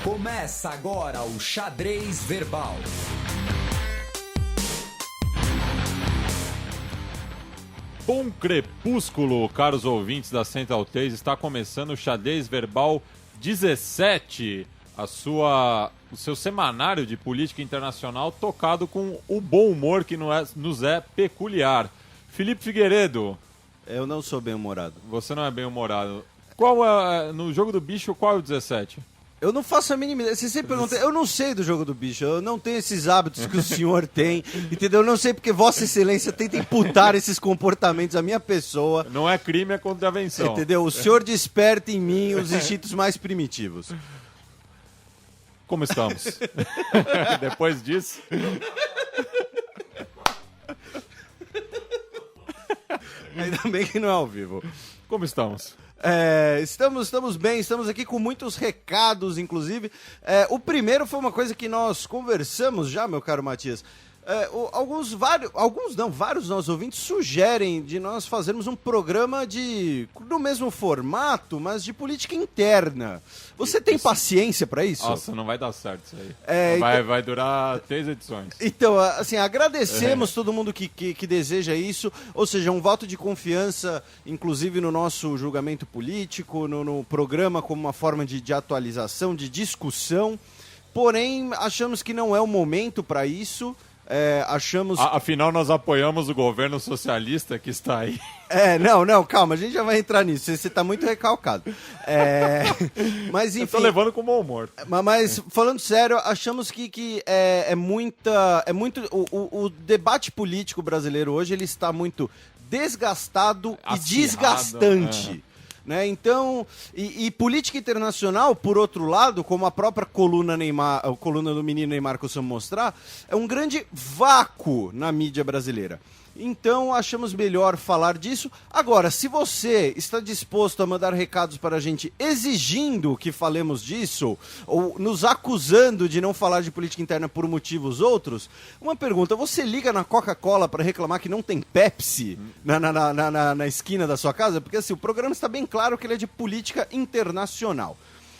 Começa agora o Xadrez Verbal. Bom crepúsculo, caros ouvintes da Central 3, está começando o Xadrez Verbal 17, o seu semanário de política internacional tocado com o bom humor que nos é peculiar. Felipe Figueiredo. Eu não sou bem-humorado. Você não é bem-humorado. No jogo do bicho, qual é o 17? Eu não faço a mínima ideia. Você sempre pergunta, eu não sei do jogo do bicho, eu não tenho esses hábitos que o senhor tem, entendeu? Eu não sei porque Vossa Excelência tenta imputar esses comportamentos à minha pessoa. Não é crime, é contravenção. Entendeu? O senhor desperta em mim os instintos mais primitivos. Como estamos? Depois disso... Ainda bem que não é ao vivo. Como estamos? Estamos bem, estamos aqui com muitos recados, inclusive. O primeiro foi uma coisa que nós conversamos já, meu caro Matias. Vários nossos ouvintes sugerem de nós fazermos um programa no mesmo formato, mas de política interna. Você tem paciência para isso? Nossa, não vai dar certo isso aí. Vai durar 3 edições. Então, assim, agradecemos todo mundo que deseja isso, ou seja, um voto de confiança, inclusive no nosso julgamento político, no programa como uma forma de atualização, de discussão. Porém, achamos que não é o momento para isso. Afinal, nós apoiamos o governo socialista que está aí. Não, calma, a gente já vai entrar nisso. Você está muito recalcado. Mas, enfim. Eu tô levando com bom humor. Mas, falando sério, achamos que o debate político brasileiro hoje ele está muito desgastado e desgastante. Né? Então, e política internacional, por outro lado, como a própria coluna do menino Neymar costuma mostrar, é um grande vácuo na mídia brasileira. Então, achamos melhor falar disso. Agora, se você está disposto a mandar recados para a gente exigindo que falemos disso, ou nos acusando de não falar de política interna por motivos outros, uma pergunta, você liga na Coca-Cola para reclamar que não tem Pepsi na esquina da sua casa? Porque assim, o programa está bem claro que ele é de política internacional.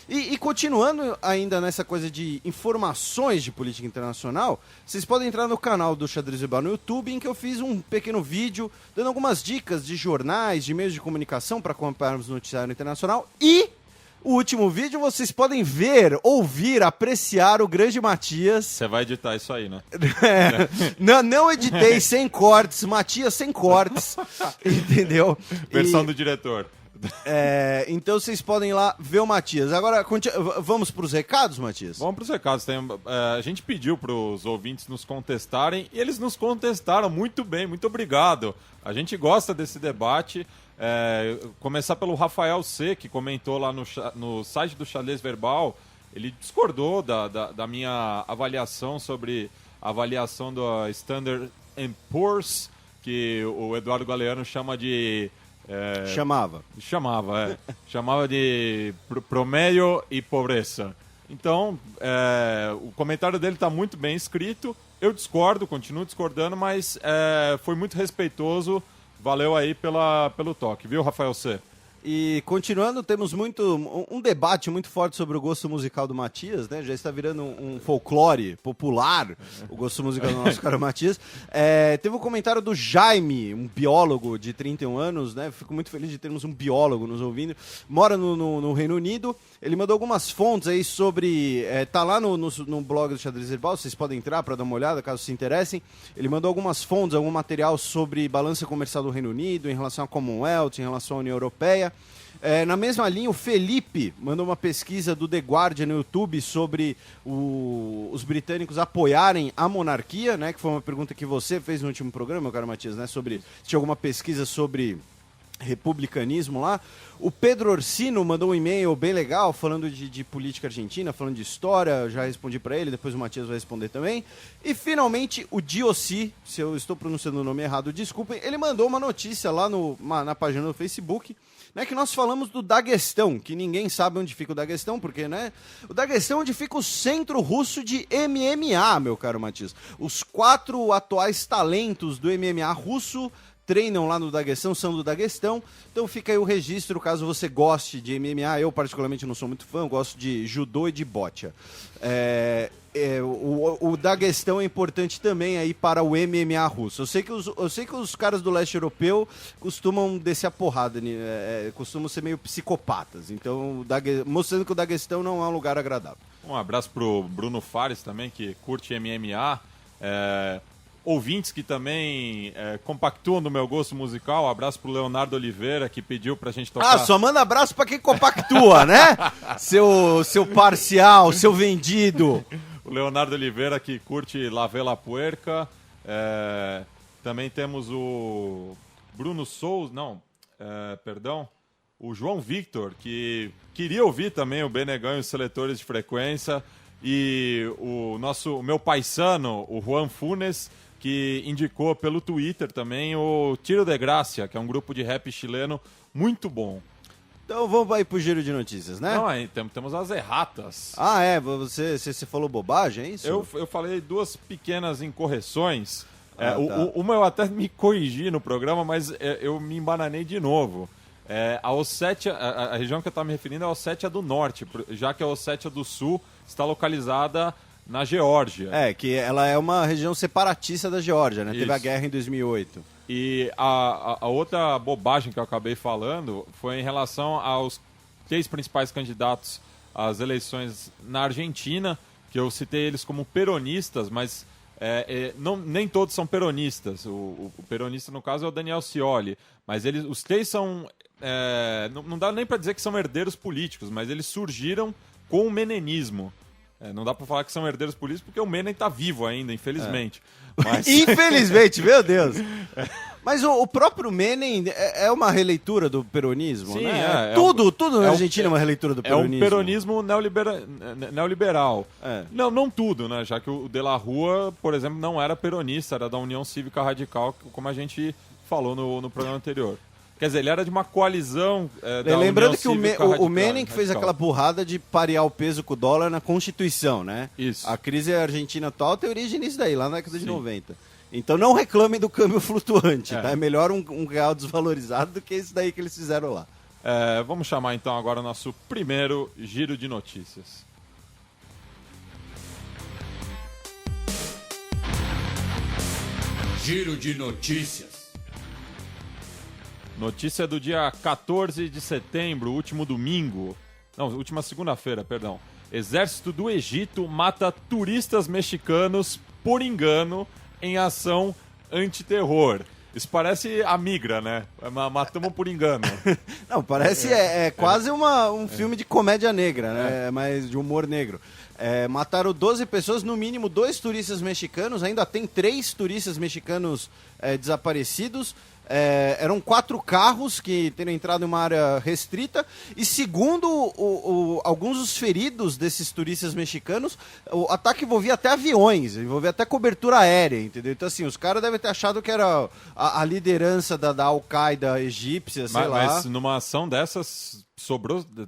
E continuando ainda nessa coisa de informações de política internacional, vocês podem entrar no canal do Xadrez Verbal no YouTube, em que eu fiz um pequeno vídeo dando algumas dicas de jornais, de meios de comunicação para acompanharmos o noticiário internacional. E o último vídeo vocês podem ver, ouvir, apreciar o grande Matias. Você vai editar isso aí, né? Não editei, sem cortes, Matias sem cortes, entendeu? Versão do diretor. Então vocês podem ir lá ver o Matias. Agora, vamos para os recados, Matias? Vamos para os recados. A gente pediu para os ouvintes nos contestarem e eles nos contestaram muito bem, muito obrigado. A gente gosta desse debate. Começar pelo Rafael C., que comentou lá no site do Xadrez Verbal. Ele discordou da minha avaliação sobre a avaliação do Standard & Poor's, que o Eduardo Galeano chama de... Chamava de promédio e pobreza. Então, o comentário dele está muito bem escrito. Eu discordo, continuo discordando, mas foi muito respeitoso. Valeu aí pelo toque, viu, Rafael C? E continuando, temos um debate muito forte sobre o gosto musical do Matias, né? Já está virando um folclore popular, o gosto musical do nosso caro Matias. Teve um comentário do Jaime, um biólogo de 31 anos, né? Fico muito feliz de termos um biólogo nos ouvindo. Mora no Reino Unido. Ele mandou algumas fontes aí sobre... tá lá no blog do Xadrez Verbal, vocês podem entrar para dar uma olhada, caso se interessem. Ele mandou algumas fontes, algum material sobre balança comercial do Reino Unido, em relação à Commonwealth, em relação à União Europeia. Na mesma linha, o Felipe mandou uma pesquisa do The Guardian no YouTube sobre os britânicos apoiarem a monarquia, né? Que foi uma pergunta que você fez no último programa, meu caro Matias, né? Se tinha alguma pesquisa sobre republicanismo lá. O Pedro Orsino mandou um e-mail bem legal falando de política argentina, falando de história, eu já respondi para ele, depois o Matias vai responder também. E finalmente o Diossi, se eu estou pronunciando o nome errado, desculpem, ele mandou uma notícia lá na página do Facebook, né, que nós falamos do Daguestão, que ninguém sabe onde fica o Daguestão, porque, né, o Daguestão é onde fica o centro russo de MMA, meu caro Matias. Os 4 atuais talentos do MMA russo treinam lá no Daguestão, são do Daguestão. Então fica aí o registro, caso você goste de MMA. Eu, particularmente, não sou muito fã, eu gosto de judô e de bocha. O Daguestão é importante também aí para o MMA russo. Eu sei que os caras do leste europeu costumam descer a porrada, costumam ser meio psicopatas. Então, mostrando que o Daguestão não é um lugar agradável. Um abraço pro Bruno Fares também, que curte MMA. Ouvintes que também compactuam do meu gosto musical. Um abraço pro Leonardo Oliveira, que pediu pra gente tocar... só manda abraço pra quem compactua, né? Seu parcial, seu vendido. O Leonardo Oliveira, que curte La Vela Puerca. Também temos o Bruno Souza, o João Victor, que queria ouvir também o Benegão e os seletores de frequência. E o meu paisano, o Juan Funes, que indicou pelo Twitter também o Tiro de Gracia, que é um grupo de rap chileno muito bom. Então vamos aí pro giro de notícias, né? Não, aí temos as erratas. Você falou bobagem, é isso? Eu falei duas pequenas incorreções. Tá. Uma eu até me corrigi no programa, mas eu me embananei de novo. A Ossétia, a região que eu estava me referindo é a Ossétia do Norte, já que a Ossétia do Sul está localizada na Geórgia. Que ela é uma região separatista da Geórgia, né? Isso. Teve a guerra em 2008. E a outra bobagem que eu acabei falando foi em relação aos 3 principais candidatos às eleições na Argentina, que eu citei eles como peronistas, mas nem todos são peronistas. O peronista, no caso, é o Daniel Scioli. Mas os 3 são... não dá nem para dizer que são herdeiros políticos, mas eles surgiram com o menemismo. Não dá para falar que são herdeiros políticos porque o Menem está vivo ainda, infelizmente. Mas... Infelizmente, meu Deus! Mas o próprio Menem é uma releitura do peronismo, Sim, né? Tudo na Argentina é uma releitura do peronismo. É um peronismo neoliberal. Não tudo, né? Já que o De la Rua, por exemplo, não era peronista, era da União Cívica Radical, como a gente falou no programa anterior. Quer dizer, ele era de uma coalizão da Lembrando que União o Menem que fez aquela burrada de parear o peso com o dólar na Constituição, né? Isso. A crise argentina atual tem origem nisso daí, lá na década de 90. Então não reclamem do câmbio flutuante, tá? É melhor um real desvalorizado do que isso daí que eles fizeram lá. Vamos chamar então agora o nosso primeiro giro de notícias. Giro de notícias. Notícia do dia 14 de setembro, último domingo. Não, última segunda-feira, perdão. Exército do Egito mata turistas mexicanos por engano em ação antiterror. Isso parece a migra, né? Matamos por engano. Não, parece quase um filme de comédia negra, né? Mas de humor negro. Mataram 12 pessoas, no mínimo 2 turistas mexicanos, ainda tem 3 turistas mexicanos desaparecidos. Eram 4 carros que teriam entrado em uma área restrita e segundo alguns dos feridos desses turistas mexicanos, o ataque envolvia até aviões, envolvia até cobertura aérea, entendeu? Então assim, os caras devem ter achado que era a liderança da Al-Qaeda egípcia, sei lá. Mas numa ação dessas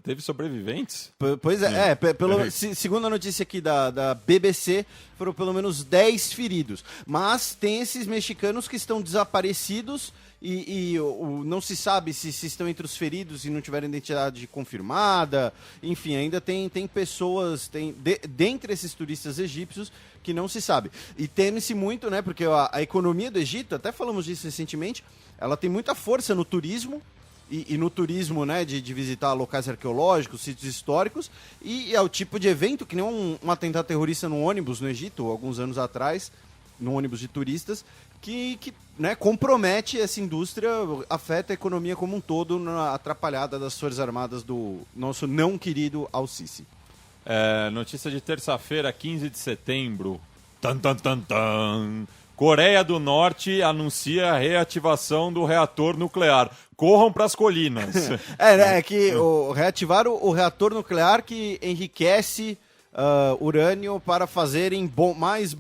teve sobreviventes? Pois segundo a notícia aqui da BBC, foram pelo menos 10 feridos. Mas tem esses mexicanos que estão desaparecidos e não se sabe se estão entre os feridos e não tiveram identidade confirmada. Enfim, ainda tem pessoas, dentre esses turistas egípcios, que não se sabe. E teme-se muito, né, porque a economia do Egito, até falamos disso recentemente, ela tem muita força no turismo, e no turismo, né, de visitar locais arqueológicos, sítios históricos, e é o tipo de evento que nem um atentado terrorista no ônibus no Egito, alguns anos atrás, no ônibus de turistas, que né, compromete essa indústria, afeta a economia como um todo na atrapalhada das Forças Armadas do nosso não querido Al-Sisi. Notícia de terça-feira, 15 de setembro. Coreia do Norte anuncia a reativação do reator nuclear. Corram para as colinas. Que reativaram o reator nuclear que enriquece urânio para fazerem mais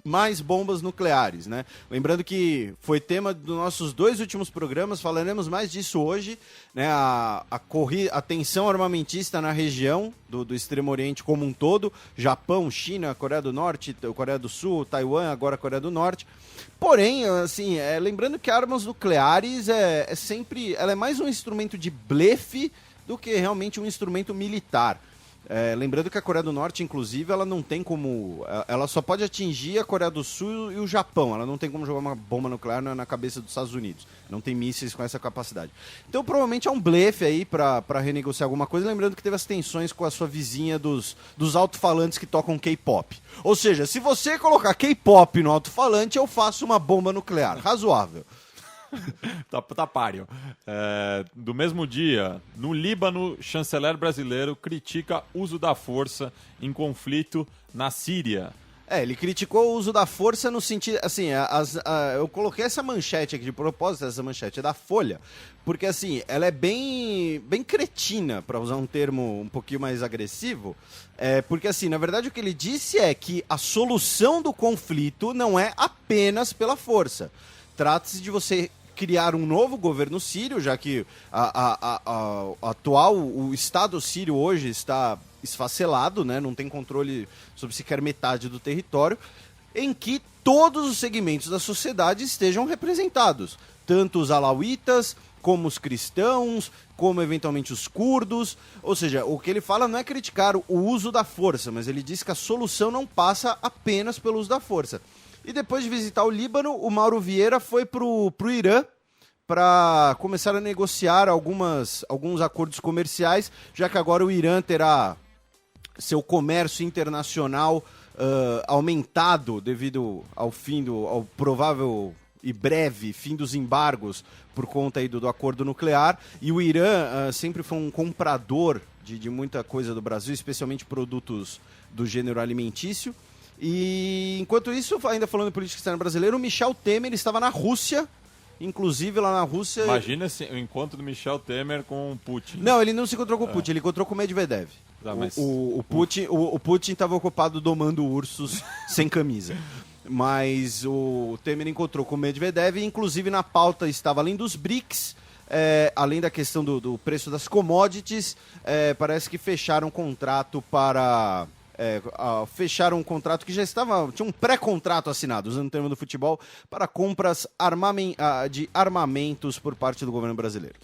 mais bombas nucleares, né? Lembrando que foi tema dos nossos 2 últimos programas, falaremos mais disso hoje, né? A tensão armamentista na região do Extremo Oriente como um todo, Japão, China, Coreia do Norte, Coreia do Sul, Taiwan, agora Coreia do Norte. Porém, assim, lembrando que armas nucleares ela é mais um instrumento de blefe do que realmente um instrumento militar. Lembrando que a Coreia do Norte, inclusive, ela não tem como... Ela só pode atingir a Coreia do Sul e o Japão. Ela não tem como jogar uma bomba nuclear na cabeça dos Estados Unidos. Não tem mísseis com essa capacidade. Então, provavelmente é um blefe aí para renegociar alguma coisa. Lembrando que teve as tensões com a sua vizinha dos alto-falantes que tocam K-pop. Ou seja, se você colocar K-pop no alto-falante, eu faço uma bomba nuclear. Razoável. Tá páreo. Do mesmo dia, no Líbano, chanceler brasileiro critica uso da força em conflito na Síria. Ele criticou o uso da força no sentido... Assim, eu coloquei essa manchete aqui de propósito, essa manchete é da Folha, porque, assim, ela é bem cretina, para usar um termo um pouquinho mais agressivo, porque, assim, na verdade o que ele disse é que a solução do conflito não é apenas pela força. Trata-se de você criar um novo governo sírio, já que o Estado sírio hoje está esfacelado, né? Não tem controle sobre sequer metade do território, em que todos os segmentos da sociedade estejam representados, tanto os alauítas, como os cristãos, como eventualmente os curdos. Ou seja, o que ele fala não é criticar o uso da força, mas ele diz que a solução não passa apenas pelo uso da força. E depois de visitar o Líbano, o Mauro Vieira foi pro Irã para começar a negociar alguns acordos comerciais, já que agora o Irã terá seu comércio internacional aumentado devido ao provável e breve fim dos embargos por conta aí do acordo nuclear. E o Irã sempre foi um comprador de muita coisa do Brasil, especialmente produtos do gênero alimentício. E enquanto isso, ainda falando de política externa brasileira, o Michel Temer estava na Rússia, inclusive lá na Rússia... Imagina o encontro do Michel Temer com o Putin. Não, ele não se encontrou com o Putin, ele encontrou com o Medvedev. Mas... O Putin estava ocupado domando ursos sem camisa. Mas o Temer encontrou com o Medvedev e, inclusive, na pauta estava, além dos BRICS, além da questão do preço das commodities, parece que fecharam um contrato para... fecharam um contrato que já tinha um pré-contrato assinado, usando o termo do futebol, para compras de armamentos por parte do governo brasileiro.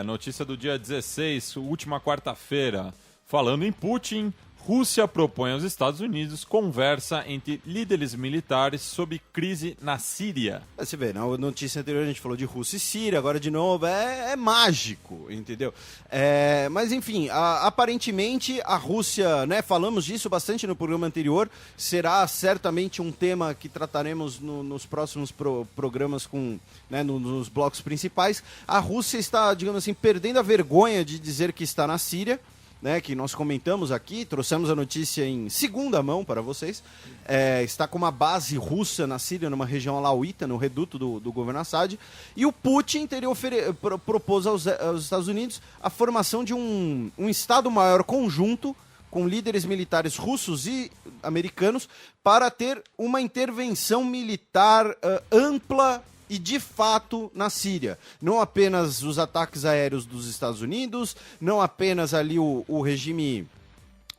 Notícia do dia 16, última quarta-feira. Falando em Putin, Rússia propõe aos Estados Unidos conversa entre líderes militares sobre crise na Síria. Você vê, na notícia anterior a gente falou de Rússia e Síria, agora de novo é mágico, entendeu? Mas enfim, aparentemente a Rússia, né, falamos disso bastante no programa anterior, será certamente um tema que trataremos nos próximos programas nos blocos principais. A Rússia está, digamos assim, perdendo a vergonha de dizer que está na Síria, né, que nós comentamos aqui, trouxemos a notícia em segunda mão para vocês. Está com uma base russa na Síria, numa região alauíta, no reduto do governo Assad, e o Putin propôs aos Estados Unidos a formação de um Estado-Maior conjunto com líderes militares russos e americanos para ter uma intervenção militar ampla e de fato na Síria. Não apenas os ataques aéreos dos Estados Unidos, não apenas ali o regime,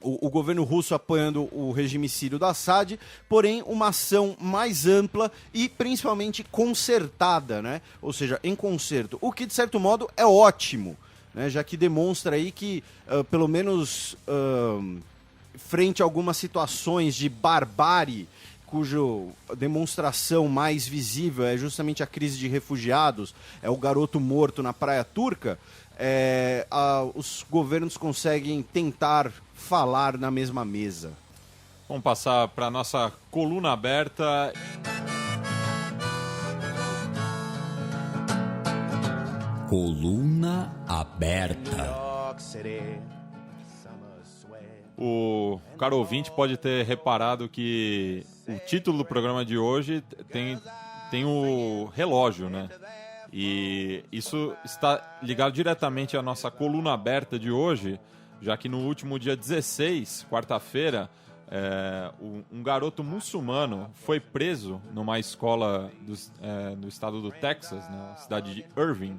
o governo russo apoiando o regime sírio do Assad, porém uma ação mais ampla e principalmente concertada, né? Ou seja, em concerto. O que de certo modo é ótimo, né? Já que demonstra aí que, pelo menos frente a algumas situações de barbárie, cuja demonstração mais visível é justamente a crise de refugiados, é o garoto morto na praia turca, os governos conseguem tentar falar na mesma mesa. Vamos passar para a nossa coluna aberta. Coluna aberta. O caro ouvinte pode ter reparado que o título do programa de hoje tem o relógio, né? E isso está ligado diretamente à nossa coluna aberta de hoje, já que no último dia 16, quarta-feira, um garoto muçulmano foi preso numa escola do estado do Texas, na cidade de Irving,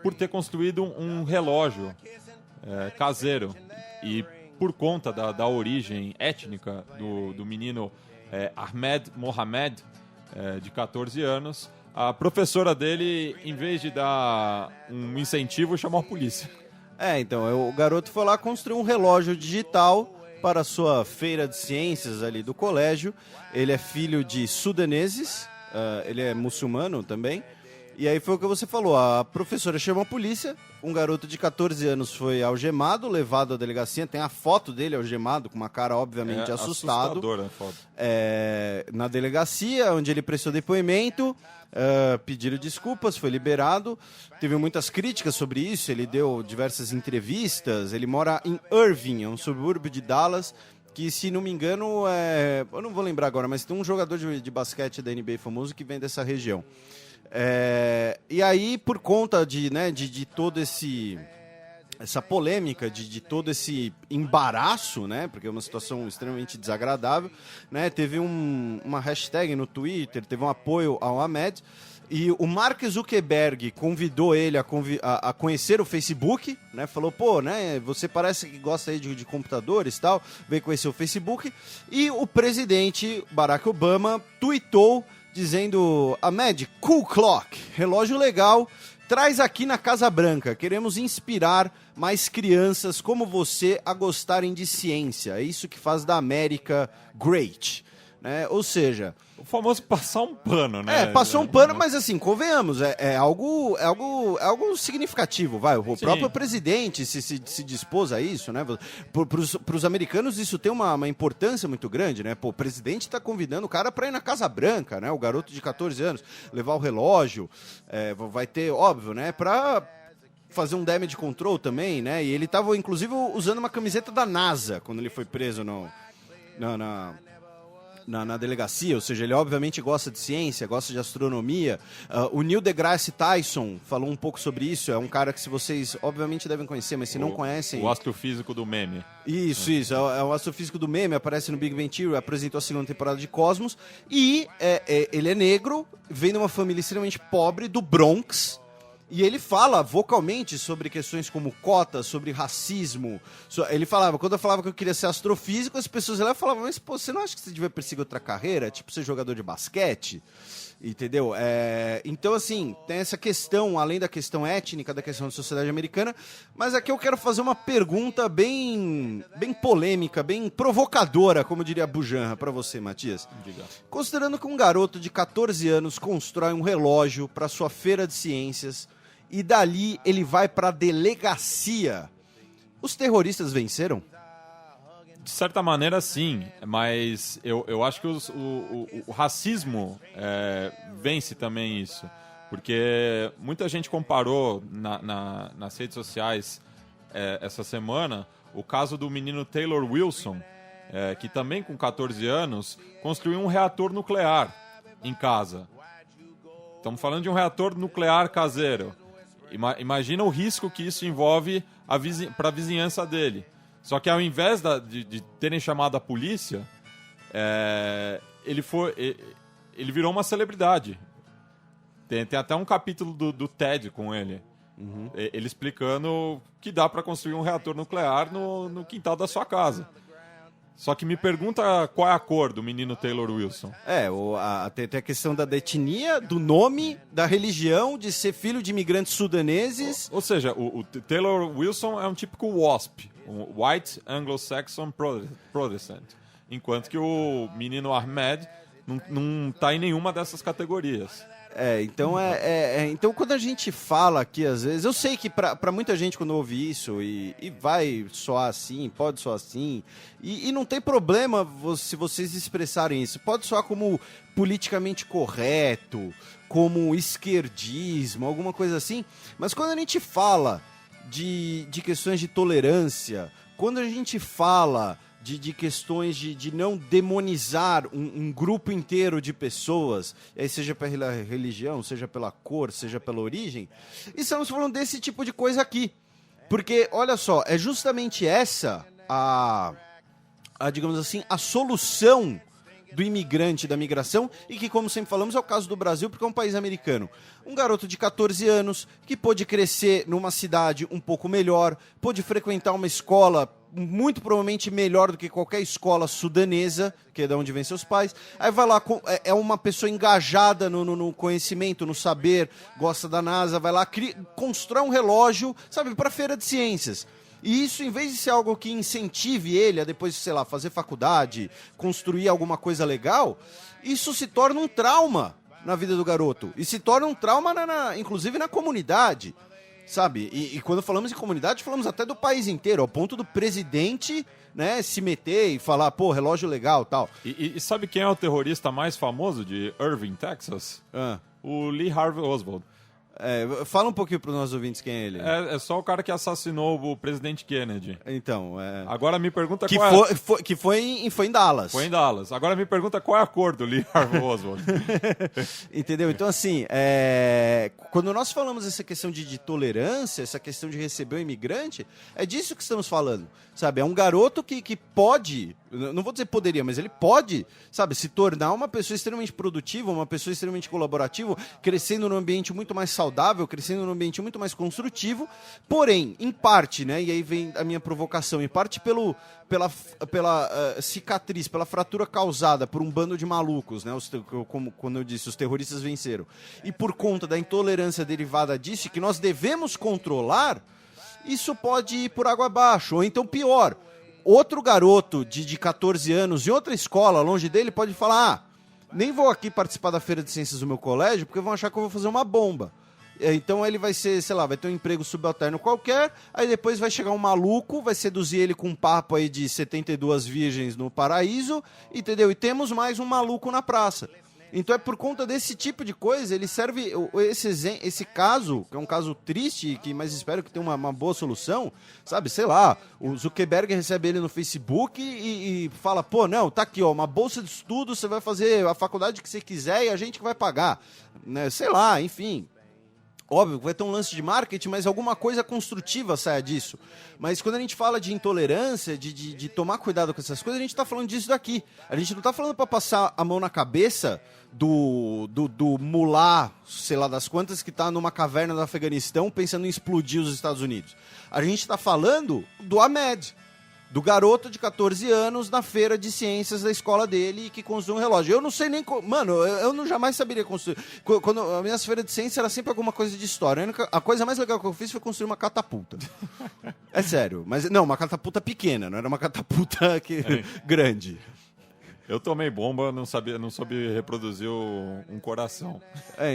por ter construído um relógio caseiro. E por conta da origem étnica do menino Ahmed Mohamed, de 14 anos, a professora dele, em vez de dar um incentivo, chamou a polícia. Então, o garoto foi lá construir um relógio digital para a sua feira de ciências ali do colégio. Ele é filho de sudaneses, ele é muçulmano também. E aí foi o que você falou, a professora chamou a polícia, um garoto de 14 anos foi algemado, levado à delegacia, tem a foto dele algemado, com uma cara obviamente assustado. Assustadora a foto. Na delegacia, onde ele prestou depoimento, pediram desculpas, foi liberado. Teve muitas críticas sobre isso, ele deu diversas entrevistas. Ele mora em Irving, é um subúrbio de Dallas, que, se não me engano, eu não vou lembrar agora, mas tem um jogador de basquete da NBA famoso que vem dessa região. E aí, por conta de todo essa polêmica, de todo esse embaraço, né, porque é uma situação extremamente desagradável, né, teve uma hashtag no Twitter, teve um apoio ao Ahmed, e o Mark Zuckerberg convidou ele a conhecer o Facebook, né, falou, né, você parece que gosta aí de computadores e tal, veio conhecer o Facebook, e o presidente Barack Obama tweetou dizendo: Ahmed, cool clock, relógio legal, traz aqui na Casa Branca. Queremos inspirar mais crianças como você a gostarem de ciência. É isso que faz da América great. Né? Ou seja... O famoso passar um pano, né? Passou um pano, mas assim, convenhamos, é algo significativo, vai. O próprio presidente se dispôs a isso, né? Para os americanos isso tem uma importância muito grande, né? O presidente está convidando o cara para ir na Casa Branca, né? O garoto de 14 anos, levar o relógio, vai ter, óbvio, né? Para fazer um damage control também, né? E ele estava, inclusive, usando uma camiseta da NASA quando ele foi preso na delegacia, ou seja, ele obviamente gosta de ciência, gosta de astronomia. O Neil deGrasse Tyson falou um pouco sobre isso, é um cara que, se vocês obviamente devem conhecer, mas se não conhecem... O astrofísico do meme. Isso, é o astrofísico do meme, aparece no Big Bang Theory, apresentou a segunda temporada de Cosmos, e ele é negro, vem de uma família extremamente pobre, do Bronx. E ele fala vocalmente sobre questões como cotas, sobre racismo. Ele falava, quando eu falava que eu queria ser astrofísico, as pessoas lá falavam, mas pô, você não acha que você devia perseguir outra carreira? Tipo, ser jogador de basquete? Entendeu? Então, assim, tem essa questão, além da questão étnica, da questão da sociedade americana, mas aqui eu quero fazer uma pergunta bem polêmica, bem provocadora, como diria Bujanra, para você, Matias. Diga. Considerando que um garoto de 14 anos constrói um relógio para sua feira de ciências, e dali ele vai para a delegacia, os terroristas venceram? De certa maneira, sim, mas eu acho que o racismo vence também isso, porque muita gente comparou nas redes sociais essa semana o caso do menino Taylor Wilson, que também com 14 anos construiu um reator nuclear em casa. Estamos falando de um reator nuclear caseiro. Imagina o risco que isso envolve para a vizinhança dele. Só que ao invés de terem chamado a polícia, ele virou uma celebridade. Tem até um capítulo do TED com ele. Uhum. Ele explicando que dá para construir um reator nuclear no quintal da sua casa. Só que me pergunta qual é a cor do menino Taylor Wilson. Tem a questão da etnia, do nome, da religião, de ser filho de imigrantes sudaneses. Ou seja, o Taylor Wilson é um típico WASP, um White Anglo-Saxon Protestant. Enquanto que o menino Ahmed não está em nenhuma dessas categorias. Então quando a gente fala aqui, às vezes, eu sei que para muita gente quando ouve isso e vai soar assim, pode soar assim, e não tem problema se vocês expressarem isso, pode soar como politicamente correto, como esquerdismo, alguma coisa assim, mas quando a gente fala de questões de tolerância, quando a gente fala de questões de não demonizar um grupo inteiro de pessoas, seja pela religião, seja pela cor, seja pela origem, estamos falando desse tipo de coisa aqui. Porque, olha só, é justamente essa a digamos assim, a solução do imigrante, da migração, e que, como sempre falamos, é o caso do Brasil, porque é um país americano. Um garoto de 14 anos que pôde crescer numa cidade um pouco melhor, pôde frequentar uma escola muito provavelmente melhor do que qualquer escola sudanesa, que é de onde vem seus pais. Aí vai lá, é uma pessoa engajada no conhecimento, no saber, gosta da NASA, vai lá, constrói um relógio, sabe, para a feira de ciências. E isso, em vez de ser algo que incentive ele a depois, sei lá, fazer faculdade, construir alguma coisa legal, isso se torna um trauma na vida do garoto. E se torna um trauma, inclusive, na comunidade, sabe? E quando falamos em comunidade, falamos até do país inteiro, ao ponto do presidente, né, se meter e falar, pô, relógio legal e tal. E sabe quem é o terrorista mais famoso de Irving, Texas? O Lee Harvey Oswald. Fala um pouquinho para os nossos ouvintes quem é ele. É só o cara que assassinou o presidente Kennedy. Então, Agora me pergunta que qual foi em Dallas. Foi em Dallas. Agora me pergunta qual é a cor do Lee Harvey Oswald. Entendeu? Então, assim, quando nós falamos essa questão de tolerância, essa questão de receber o imigrante, é disso que estamos falando, sabe? É um garoto que pode, não vou dizer poderia, mas ele pode, sabe, se tornar uma pessoa extremamente produtiva, uma pessoa extremamente colaborativa, crescendo num ambiente muito mais saudável, crescendo num ambiente muito mais construtivo, porém, em parte, né, e aí vem a minha provocação, em parte pela cicatriz, pela fratura causada por um bando de malucos, né, como quando eu disse, os terroristas venceram, e por conta da intolerância derivada disso, que nós devemos controlar, isso pode ir por água abaixo, ou então pior, outro garoto de 14 anos em outra escola, longe dele, pode falar, nem vou aqui participar da feira de ciências do meu colégio, porque vão achar que eu vou fazer uma bomba. Então ele vai ser, sei lá, vai ter um emprego subalterno qualquer, aí depois vai chegar um maluco, vai seduzir ele com um papo aí de 72 virgens no paraíso, entendeu? E temos mais um maluco na praça. Então é por conta desse tipo de coisa, ele serve, esse caso, que é um caso triste, mas espero que tenha uma boa solução, sabe, sei lá, o Zuckerberg recebe ele no Facebook e fala, pô, não, tá aqui, ó, uma bolsa de estudo, você vai fazer a faculdade que você quiser e a gente que vai pagar, né, sei lá, enfim. Óbvio, vai ter um lance de marketing, mas alguma coisa construtiva saia disso. Mas quando a gente fala de intolerância, de tomar cuidado com essas coisas, a gente está falando disso daqui. A gente não está falando para passar a mão na cabeça do mulá, sei lá das quantas, que está numa caverna do Afeganistão pensando em explodir os Estados Unidos. A gente está falando do Ahmed, do garoto de 14 anos na feira de ciências da escola dele que construiu um relógio. Eu não sei nem... Mano, eu não jamais saberia construir. Quando a minha feira de ciências era sempre alguma coisa de história. A coisa mais legal que eu fiz foi construir uma catapulta. É sério. Mas não, uma catapulta pequena, não era uma catapulta grande. Eu tomei bomba, não soube reproduzir um coração.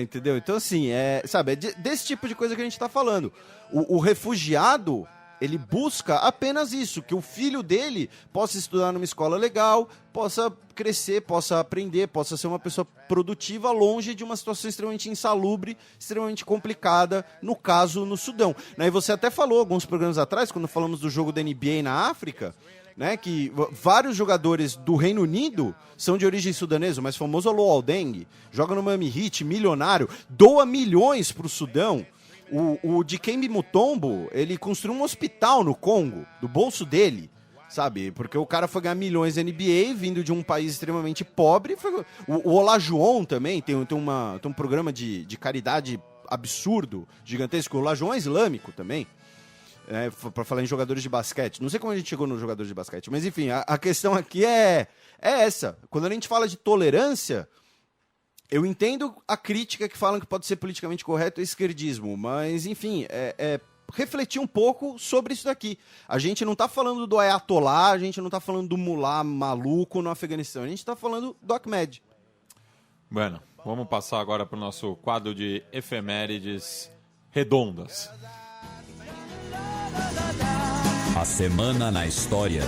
Entendeu? Então, assim, sabe, é desse tipo de coisa que a gente está falando. O refugiado... Ele busca apenas isso, que o filho dele possa estudar numa escola legal, possa crescer, possa aprender, possa ser uma pessoa produtiva longe de uma situação extremamente insalubre, extremamente complicada, no caso, no Sudão. E você até falou alguns programas atrás, quando falamos do jogo da NBA na África, né, que vários jogadores do Reino Unido são de origem sudanesa, o mais famoso é o Luol Deng, joga no Miami Heat, milionário, doa milhões para o Sudão. O Dikembe Mutombo, ele construiu um hospital no Congo, do bolso dele, sabe? Porque o cara foi ganhar milhões na NBA, vindo de um país extremamente pobre. O Olajuwon também tem um programa de caridade absurdo, gigantesco. O Olajuwon é islâmico também, para falar em jogadores de basquete. Não sei como a gente chegou nos jogadores de basquete, mas enfim, a questão aqui é essa. Quando a gente fala de tolerância... Eu entendo a crítica que falam que pode ser politicamente correto o esquerdismo, mas, enfim, refletir um pouco sobre isso daqui. A gente não está falando do Ayatollah, a gente não está falando do mulá maluco no Afeganistão, a gente está falando do Ahmed. Bueno, vamos passar agora para o nosso quadro de efemérides redondas. A semana na história.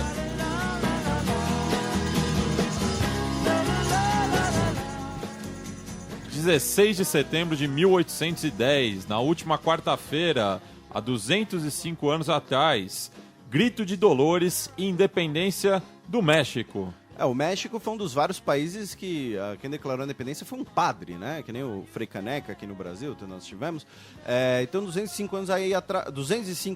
16 de setembro de 1810, na última quarta-feira, há 205 anos atrás, Grito de Dolores e Independência do México. O México foi um dos vários países que quem declarou a independência foi um padre, né? Que nem o Frei Caneca aqui no Brasil, que nós tivemos. Então, 205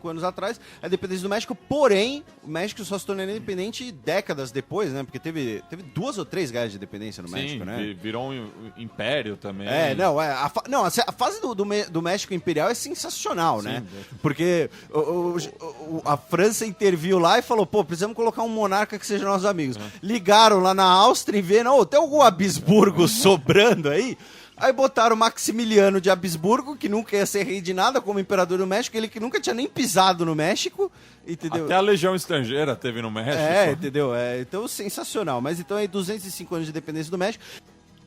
anos atrás, a independência do México, porém, o México só se tornou independente décadas depois, né? Porque teve 2 ou 3 guerras de independência no México, né? Virou um império também. A fase do México imperial é sensacional, né? Porque a França interviu lá e falou, precisamos colocar um monarca que seja nossos amigos. Ligaram lá na Áustria e viram, tem algum Habsburgo sobrando aí? Aí botaram o Maximiliano de Habsburgo, que nunca ia ser rei de nada, como imperador do México, ele que nunca tinha nem pisado no México, entendeu? Até a Legião Estrangeira teve no México. Entendeu? Então, sensacional. Mas então aí, 205 anos de independência do México.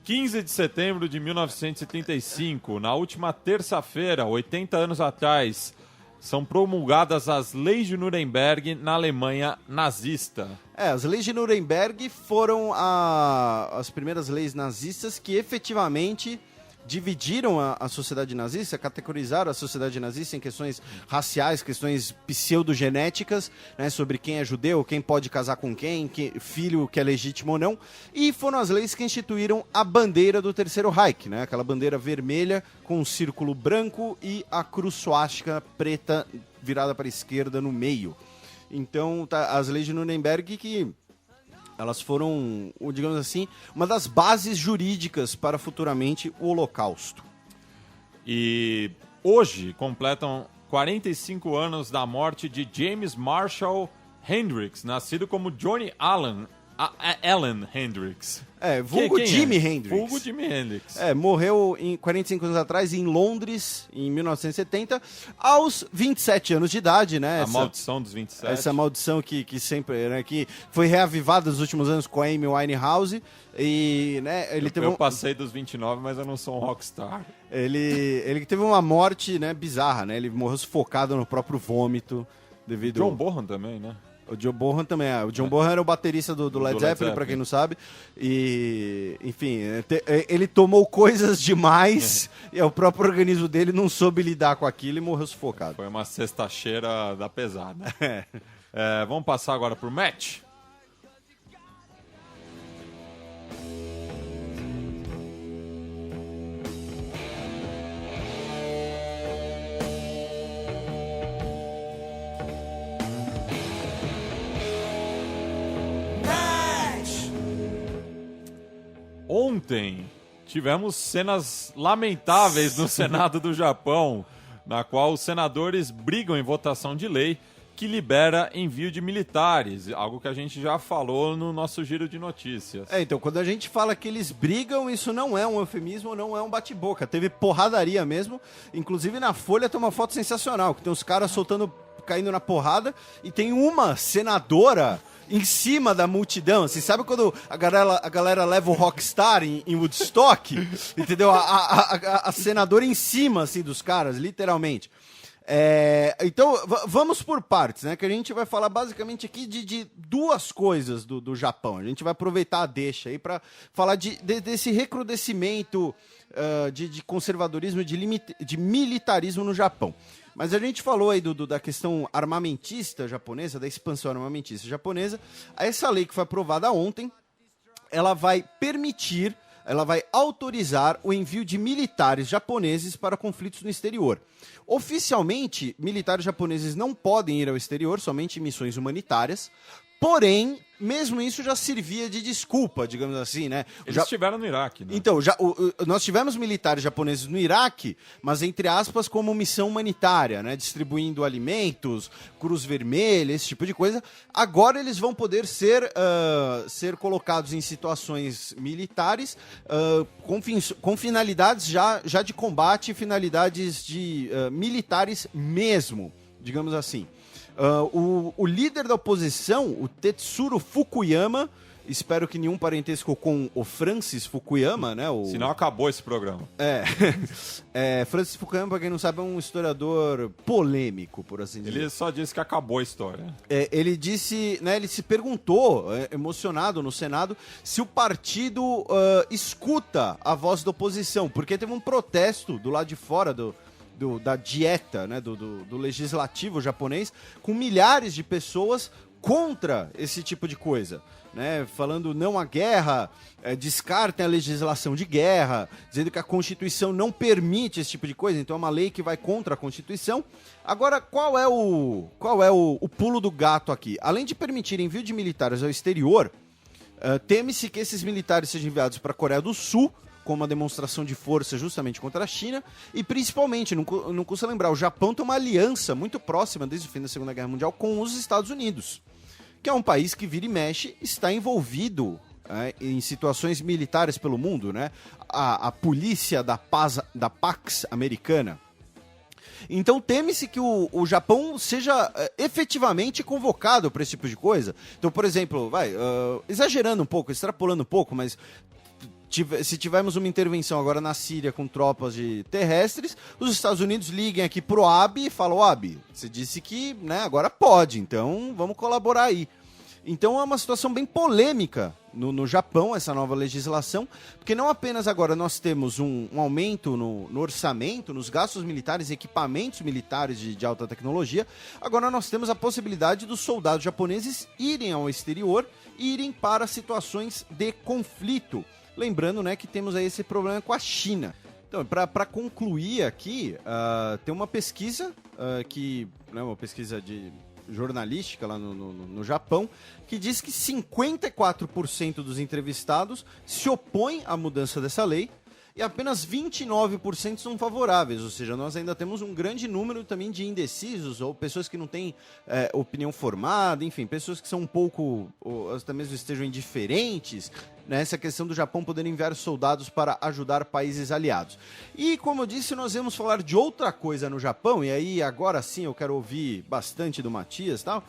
15 de setembro de 1935, na última terça-feira, 80 anos atrás, são promulgadas as leis de Nuremberg na Alemanha nazista. As leis de Nuremberg foram as primeiras leis nazistas que efetivamente dividiram a sociedade nazista, categorizaram a sociedade nazista em questões raciais, questões pseudogenéticas, né, sobre quem é judeu, quem pode casar com quem, filho que é legítimo ou não, e foram as leis que instituíram a bandeira do Terceiro Reich, né, aquela bandeira vermelha com um círculo branco e a cruz suástica preta virada para a esquerda no meio. Então, as leis de Nuremberg que elas foram, digamos assim, uma das bases jurídicas para futuramente o Holocausto. E hoje completam 45 anos da morte de James Marshall Hendricks, nascido como Johnny Allen Hendricks. Vulgo Jimi Hendrix. Vulgo Jimi Hendrix. Morreu 45 anos atrás em Londres, em 1970, aos 27 anos de idade, né? A maldição dos 27. Essa maldição que sempre, né, que foi reavivada nos últimos anos com a Amy Winehouse. E, né, eu passei dos 29, mas eu não sou um rockstar. Ele teve uma morte, né, bizarra, né? Ele morreu sufocado no próprio vômito devido... John Bonham também, né? O John Bonham também é. O John Bonham era o baterista do Led Zeppelin, pra quem não sabe. E, enfim, ele tomou coisas demais e o próprio organismo dele não soube lidar com aquilo e morreu sufocado. Foi uma sexta-cheira da pesada. Vamos passar agora pro match. Ontem tivemos cenas lamentáveis no Senado do Japão, na qual os senadores brigam em votação de lei que libera envio de militares, algo que a gente já falou no nosso giro de notícias. Então, quando a gente fala que eles brigam, isso não é um eufemismo, não é um bate-boca. Teve porradaria mesmo, inclusive na Folha tem uma foto sensacional, que tem os caras caindo na porrada, e tem uma senadora em cima da multidão. Você sabe quando a galera leva o Rockstar em Woodstock? Entendeu? A senadora em cima, assim, dos caras, literalmente. Então, vamos por partes, né? Que a gente vai falar basicamente aqui de duas coisas do Japão. A gente vai aproveitar a deixa aí para falar desse recrudescimento de conservadorismo, de militarismo no Japão. Mas a gente falou aí da questão armamentista japonesa, da expansão armamentista japonesa. Essa lei que foi aprovada ontem, ela vai autorizar o envio de militares japoneses para conflitos no exterior. Oficialmente, militares japoneses não podem ir ao exterior, somente em missões humanitárias. Porém, mesmo isso já servia de desculpa, digamos assim, né? Eles estiveram no Iraque, né? Então, nós tivemos militares japoneses no Iraque, mas entre aspas como missão humanitária, né? Distribuindo alimentos, Cruz Vermelha, esse tipo de coisa. Agora eles vão poder ser colocados em situações militares com finalidades já de combate, finalidades de militares mesmo, digamos assim. O líder da oposição, o Tetsuro Fukuyama, espero que nenhum parentesco com o Francis Fukuyama, né? Senão acabou esse programa. Francis Fukuyama, pra quem não sabe, é um historiador polêmico, por assim dizer. Ele só disse que acabou a história. Ele disse, né? Ele se perguntou, emocionado no Senado, se o partido escuta a voz da oposição, porque teve um protesto do lado de fora da dieta, né, do legislativo japonês, com milhares de pessoas contra esse tipo de coisa, né? Falando não à guerra, descartem a legislação de guerra, dizendo que a Constituição não permite esse tipo de coisa, então é uma lei que vai contra a Constituição. Agora, qual é o pulo do gato aqui? Além de permitir envio de militares ao exterior, teme-se que esses militares sejam enviados para a Coreia do Sul, com uma demonstração de força justamente contra a China, e principalmente, não custa lembrar, o Japão tem uma aliança muito próxima desde o fim da Segunda Guerra Mundial com os Estados Unidos, que é um país que vira e mexe, está envolvido em situações militares pelo mundo, né? A polícia da Pax americana. Então teme-se que o Japão seja efetivamente convocado para esse tipo de coisa. Então, por exemplo, exagerando um pouco, extrapolando um pouco, mas se tivermos uma intervenção agora na Síria com tropas terrestres, os Estados Unidos liguem aqui pro Abe e falam: Abe, você disse que, né, agora pode, então vamos colaborar aí. Então é uma situação bem polêmica no Japão, essa nova legislação, porque não apenas agora nós temos um aumento no orçamento, nos gastos militares, equipamentos militares de alta tecnologia, agora nós temos a possibilidade dos soldados japoneses irem ao exterior, irem para situações de conflito. Lembrando, né, que temos aí esse problema com a China. Então, para concluir aqui, tem uma pesquisa, uma pesquisa jornalística lá no Japão, que diz que 54% dos entrevistados se opõem à mudança dessa lei e apenas 29% são favoráveis, ou seja, nós ainda temos um grande número também de indecisos ou pessoas que não têm opinião formada, enfim, pessoas que são um pouco, ou até mesmo estejam indiferentes nessa questão do Japão poder enviar soldados para ajudar países aliados. E, como eu disse, nós vamos falar de outra coisa no Japão, e aí agora sim eu quero ouvir bastante do Matias, tal,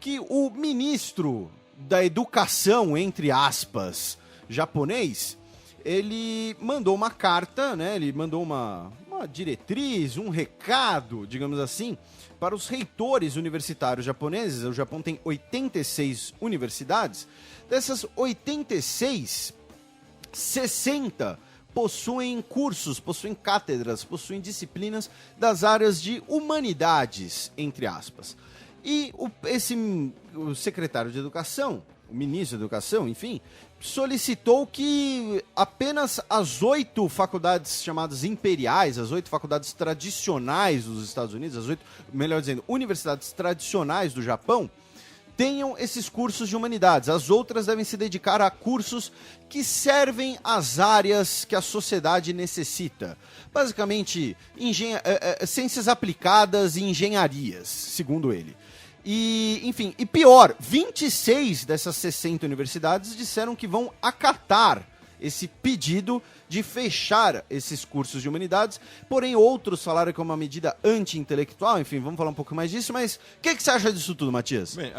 que o ministro da educação, entre aspas, japonês, ele mandou uma carta, né? Ele mandou uma diretriz, um recado, digamos assim, para os reitores universitários japoneses. O Japão tem 86 universidades. Dessas 86, 60 possuem cursos, possuem cátedras, possuem disciplinas das áreas de humanidades, entre aspas. E o secretário de Educação, o ministro da Educação, enfim, solicitou que apenas as 8 faculdades chamadas imperiais, as 8 faculdades tradicionais dos Estados Unidos, as 8, melhor dizendo, universidades tradicionais do Japão, tenham esses cursos de humanidades. As outras devem se dedicar a cursos que servem às áreas que a sociedade necessita. Basicamente, ciências aplicadas e engenharias, segundo ele. E, enfim, e pior, 26 dessas 60 universidades disseram que vão acatar esse pedido de fechar esses cursos de humanidades, porém outros falaram que é uma medida anti-intelectual, enfim, vamos falar um pouco mais disso, mas o que você acha disso tudo, Matias? Bem,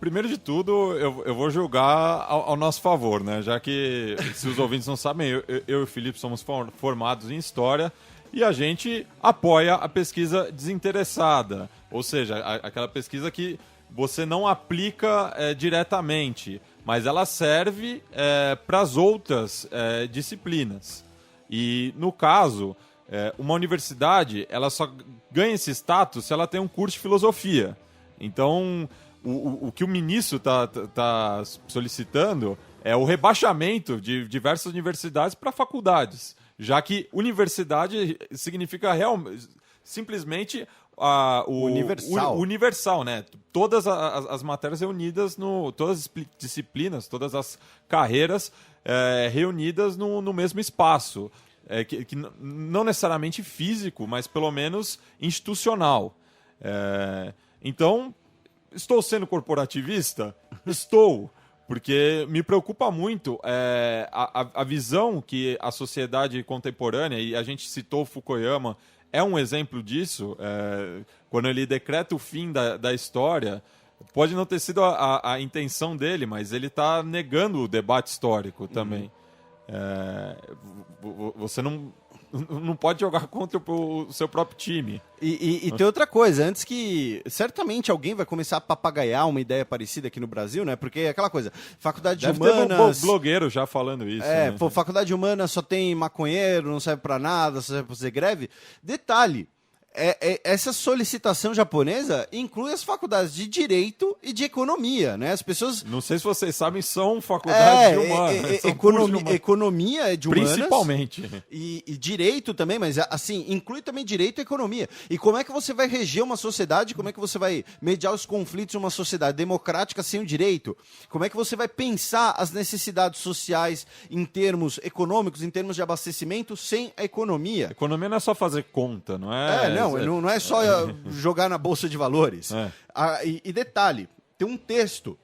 primeiro de tudo, eu vou julgar ao nosso favor, né? Já que, se os ouvintes não sabem, eu e o Felipe somos formados em História, e a gente apoia a pesquisa desinteressada, ou seja, aquela pesquisa que você não aplica diretamente, mas ela serve para as outras disciplinas. E, no caso, uma universidade ela só ganha esse status se ela tem um curso de filosofia. Então, o que o ministro tá solicitando é o rebaixamento de diversas universidades para faculdades, já que universidade significa simplesmente universal, né? Todas as matérias reunidas, todas as disciplinas, todas as carreiras reunidas no mesmo espaço, que não necessariamente físico, mas pelo menos institucional. Então, estou sendo corporativista? Estou. Porque me preocupa muito a visão que a sociedade contemporânea, e a gente citou Fukuyama, é um exemplo disso, quando ele decreta o fim da história. Pode não ter sido a intenção dele, mas ele está negando o debate histórico também. Você não pode jogar contra o seu próprio time. E tem outra coisa, antes que certamente alguém vai começar a papagaiar uma ideia parecida aqui no Brasil, né? Porque é aquela coisa, faculdade de humanas... Ter blogueiro já falando isso. Né? Pô, faculdade de humanas só tem maconheiro, não serve pra nada, só serve pra fazer greve. Detalhe, essa solicitação japonesa inclui as faculdades de Direito e de Economia, né? As pessoas... Não sei se vocês sabem, são faculdades de humanas. Economia é de humanas. Principalmente. E Direito também, mas assim, inclui também Direito e Economia. E como é que você vai reger uma sociedade, como é que você vai mediar os conflitos em uma sociedade democrática sem o direito? Como é que você vai pensar as necessidades sociais em termos econômicos, em termos de abastecimento, sem a economia? Economia não é só fazer conta, não é? Não é só jogar na Bolsa de Valores. E detalhe, tem um texto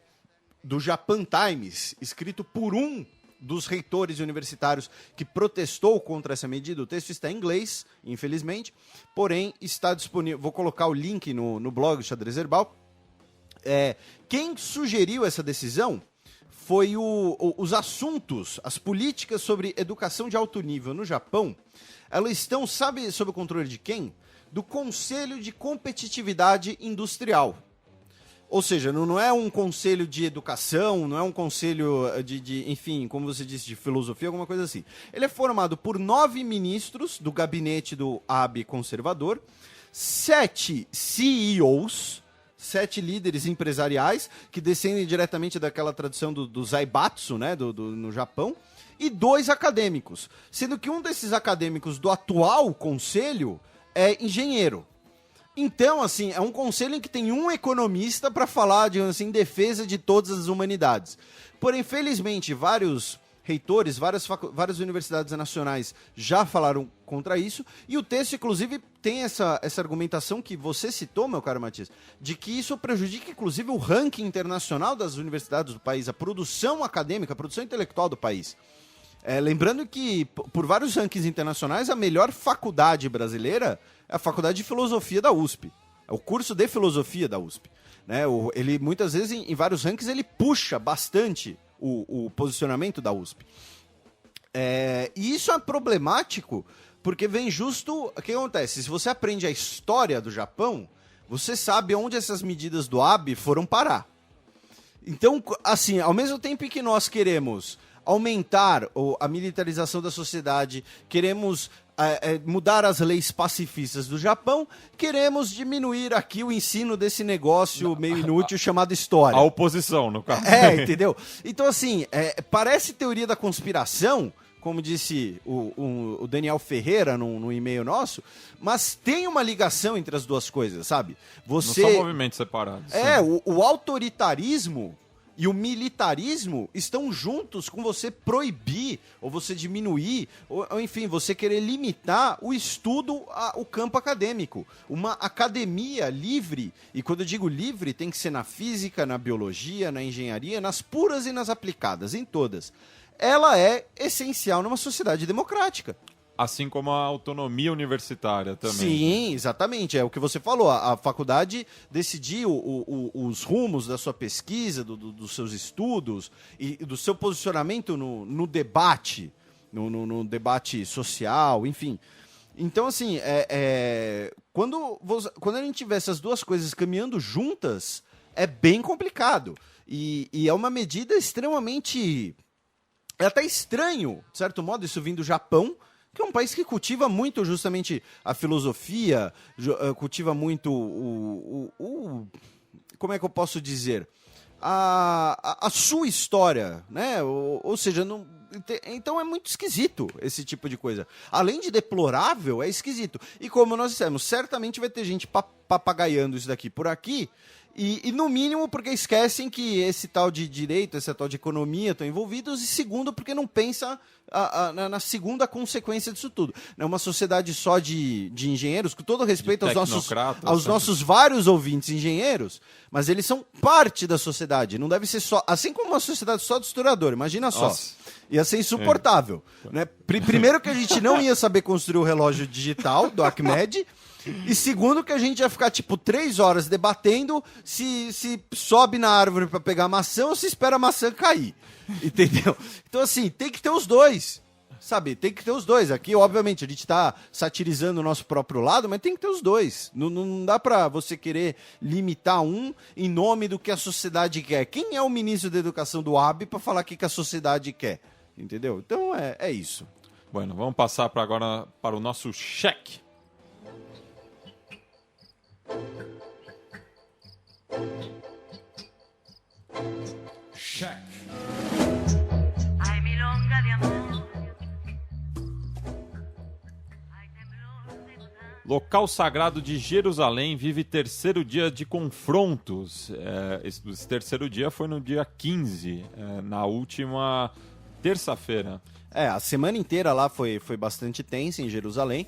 do Japan Times, escrito por um dos reitores universitários que protestou contra essa medida. O texto está em inglês, infelizmente, porém está disponível. Vou colocar o link no blog do Xadrez Herbal. Quem sugeriu essa decisão foi os assuntos, as políticas sobre educação de alto nível no Japão. Elas estão, sabe, sob o controle de quem? Do Conselho de Competitividade Industrial. Ou seja, não é um conselho de educação, não é um conselho enfim, como você disse, de filosofia, alguma coisa assim. Ele é formado por 9 ministros do gabinete do Abe conservador, 7 CEOs, 7 líderes empresariais, que descendem diretamente daquela tradição do Zaibatsu, né, no Japão, e 2 acadêmicos, sendo que um desses acadêmicos do atual conselho é engenheiro. Então, assim, é um conselho em que tem um economista para falar, digamos assim, em defesa de todas as humanidades. Porém, felizmente, vários reitores, várias universidades nacionais já falaram contra isso, e o texto, inclusive, tem essa argumentação que você citou, meu caro Matias, de que isso prejudica, inclusive, o ranking internacional das universidades do país, a produção acadêmica, a produção intelectual do país. Lembrando que, por vários rankings internacionais, a melhor faculdade brasileira é a Faculdade de Filosofia da USP. É o curso de Filosofia da USP. Né? Ele, muitas vezes, em vários rankings, ele puxa bastante o posicionamento da USP. E isso é problemático, porque vem justo... O que acontece? Se você aprende a história do Japão, você sabe onde essas medidas do Abe foram parar. Então, assim, ao mesmo tempo que nós queremos aumentar a militarização da sociedade, queremos mudar as leis pacifistas do Japão, queremos diminuir aqui o ensino desse negócio meio inútil chamado história. A oposição, no caso. Entendeu? Então, assim, parece teoria da conspiração, como disse o Daniel Ferreira no e-mail nosso, mas tem uma ligação entre as duas coisas, sabe? Não são movimentos separados. O autoritarismo e o militarismo estão juntos com você proibir, ou você diminuir, ou enfim, você querer limitar o estudo ao campo acadêmico. Uma academia livre, e quando eu digo livre, tem que ser na física, na biologia, na engenharia, nas puras e nas aplicadas, em todas. Ela é essencial numa sociedade democrática. Assim como a autonomia universitária também. Sim, exatamente. É o que você falou. A faculdade decidir os rumos da sua pesquisa, dos seus estudos e do seu posicionamento no debate, no debate social, enfim. Então, assim, quando a gente tiver essas duas coisas caminhando juntas, é bem complicado. E é uma medida extremamente... É até estranho, de certo modo, isso vindo do Japão, que é um país que cultiva muito justamente a filosofia, cultiva muito como é que eu posso dizer? A sua história, né? Ou seja, então é muito esquisito esse tipo de coisa. Além de deplorável, é esquisito. E como nós dissemos, certamente vai ter gente papagaiando isso daqui por aqui, e no mínimo porque esquecem que esse tal de direito, essa tal de economia estão envolvidos, e segundo porque não pensa na segunda consequência disso tudo. É uma sociedade só de engenheiros, com todo respeito aos nossos vários ouvintes engenheiros, mas eles são parte da sociedade, não deve ser só, assim como uma sociedade só de historiador, imagina só. Nossa. Ia ser insuportável. Né? Primeiro que a gente não ia saber construir o relógio digital do Arquimedes, e segundo que a gente ia ficar, 3 horas debatendo se sobe na árvore para pegar maçã ou se espera a maçã cair. Entendeu? Então, assim, tem que ter os dois. Sabe? Tem que ter os dois. Aqui, obviamente, a gente tá satirizando o nosso próprio lado, mas tem que ter os dois. Não dá para você querer limitar um em nome do que a sociedade quer. Quem é o ministro da Educação do AB para falar o que a sociedade quer? Entendeu? Então, é isso. Bueno, vamos passar agora para o nosso cheque. Check. Ai, milonga de amor. Ai, temblor de gozar. Local sagrado de Jerusalém vive terceiro dia de confrontos. Esse terceiro dia foi no dia 15, na última terça-feira. A semana inteira lá foi bastante tensa em Jerusalém.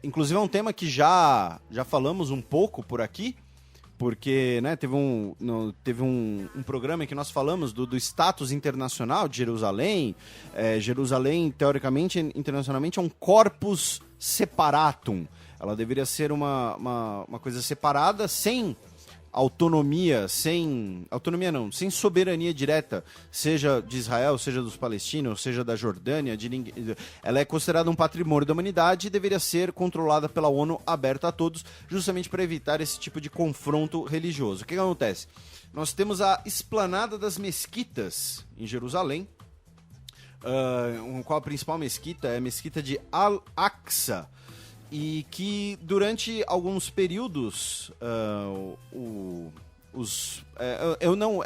Inclusive é um tema que já falamos um pouco por aqui, porque, né, teve um programa em que nós falamos do status internacional de Jerusalém. Jerusalém, teoricamente, internacionalmente, é um corpus separatum. Ela deveria ser uma coisa separada, sem autonomia, sem soberania direta, seja de Israel, seja dos palestinos, seja da Jordânia, de ninguém. Ela é considerada um patrimônio da humanidade e deveria ser controlada pela ONU, aberta a todos, justamente para evitar esse tipo de confronto religioso. O que acontece? Nós temos a Esplanada das Mesquitas em Jerusalém, qual a principal mesquita é a mesquita de Al-Aqsa, e que durante alguns períodos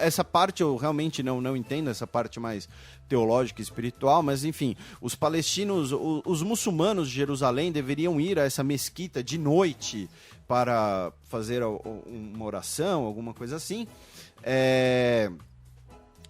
essa parte eu realmente não entendo, essa parte mais teológica e espiritual, mas enfim, os palestinos, os muçulmanos de Jerusalém deveriam ir a essa mesquita de noite para fazer uma oração, alguma coisa assim.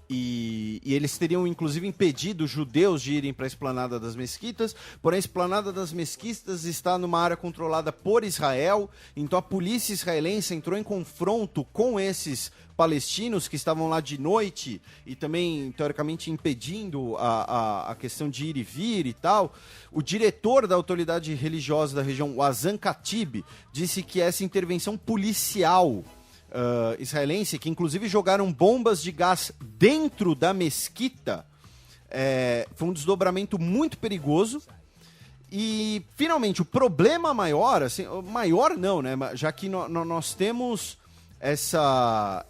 E eles teriam, inclusive, impedido os judeus de irem para a Esplanada das Mesquitas, porém a Esplanada das Mesquitas está numa área controlada por Israel, então a polícia israelense entrou em confronto com esses palestinos que estavam lá de noite e também, teoricamente, impedindo a questão de ir e vir e tal. O diretor da autoridade religiosa da região, o Azan Khatib, disse que essa intervenção policial israelense, que inclusive jogaram bombas de gás dentro da mesquita, foi um desdobramento muito perigoso. E, finalmente, o problema maior, assim, maior não, né? Já que nós temos essa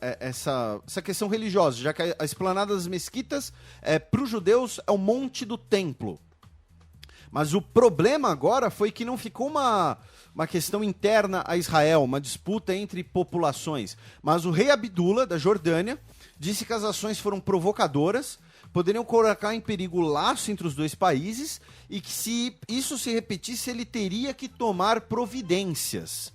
questão religiosa, já que a Esplanada das Mesquitas, para os judeus, é o Monte do Templo. Mas o problema agora foi que não ficou uma questão interna a Israel, uma disputa entre populações. Mas o rei Abdullah, da Jordânia, disse que as ações foram provocadoras, poderiam colocar em perigo o laço entre os dois países e que, se isso se repetisse, ele teria que tomar providências.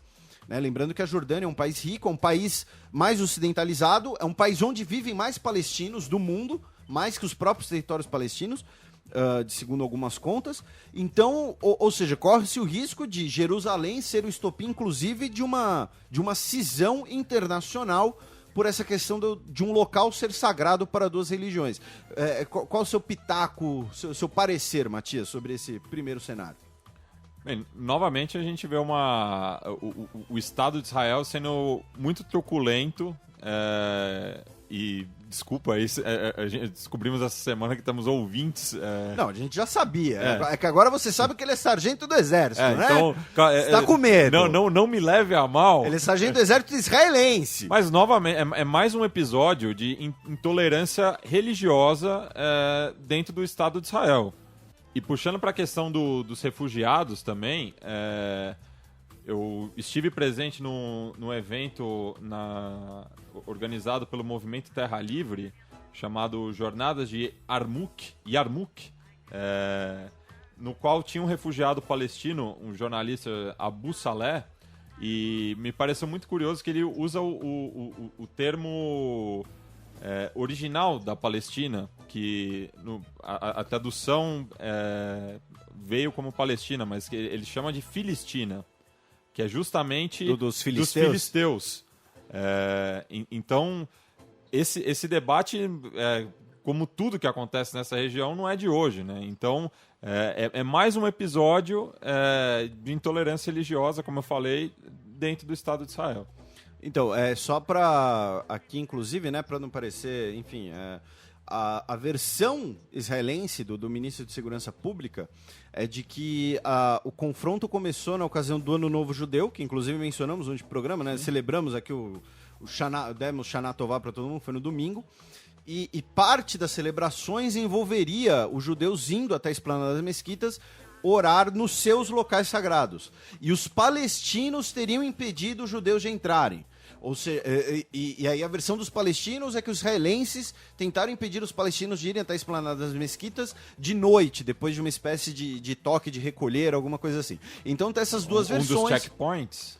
Né? Lembrando que a Jordânia é um país rico, é um país mais ocidentalizado, é um país onde vivem mais palestinos do mundo, mais que os próprios territórios palestinos, segundo algumas contas. Então, ou seja, corre-se o risco de Jerusalém ser o estopim, inclusive, de uma cisão internacional por essa questão de um local ser sagrado para duas religiões. Qual o seu pitaco, seu parecer, Matias, sobre esse primeiro cenário? Bem, novamente a gente vê o Estado de Israel sendo muito truculento e desculpa, descobrimos essa semana que temos ouvintes. Não, a gente já sabia. É que agora você sabe que ele é sargento do exército, né? Então, você tá com medo. Não me leve a mal. Ele é sargento do exército israelense. Mas, novamente, é mais um episódio de intolerância religiosa dentro do Estado de Israel. E puxando para a questão dos refugiados também, eu estive presente no evento organizado pelo Movimento Terra Livre, chamado Jornadas de Yarmouk, no qual tinha um refugiado palestino, um jornalista, Abu Saleh, e me pareceu muito curioso que ele usa o termo original da Palestina, que a tradução veio como Palestina, mas que ele chama de Filistina, que é justamente dos filisteus. Então, esse debate, como tudo que acontece nessa região, não é de hoje, né? Então, é mais um episódio de intolerância religiosa, como eu falei, dentro do Estado de Israel. Então, só para aqui, inclusive, né, para não parecer, enfim, a versão israelense do ministro de Segurança Pública é de que o confronto começou na ocasião do Ano Novo Judeu, que inclusive mencionamos no programa, né? Celebramos aqui demos Shana Tová para todo mundo, foi no domingo, e parte das celebrações envolveria os judeus indo até a Esplanada das Mesquitas orar nos seus locais sagrados. E os palestinos teriam impedido os judeus de entrarem. Ou seja, e aí a versão dos palestinos é que os israelenses tentaram impedir os palestinos de irem até a esplanada das mesquitas de noite, depois de uma espécie de toque de recolher, alguma coisa assim. Então tem essas duas versões. Um dos checkpoints?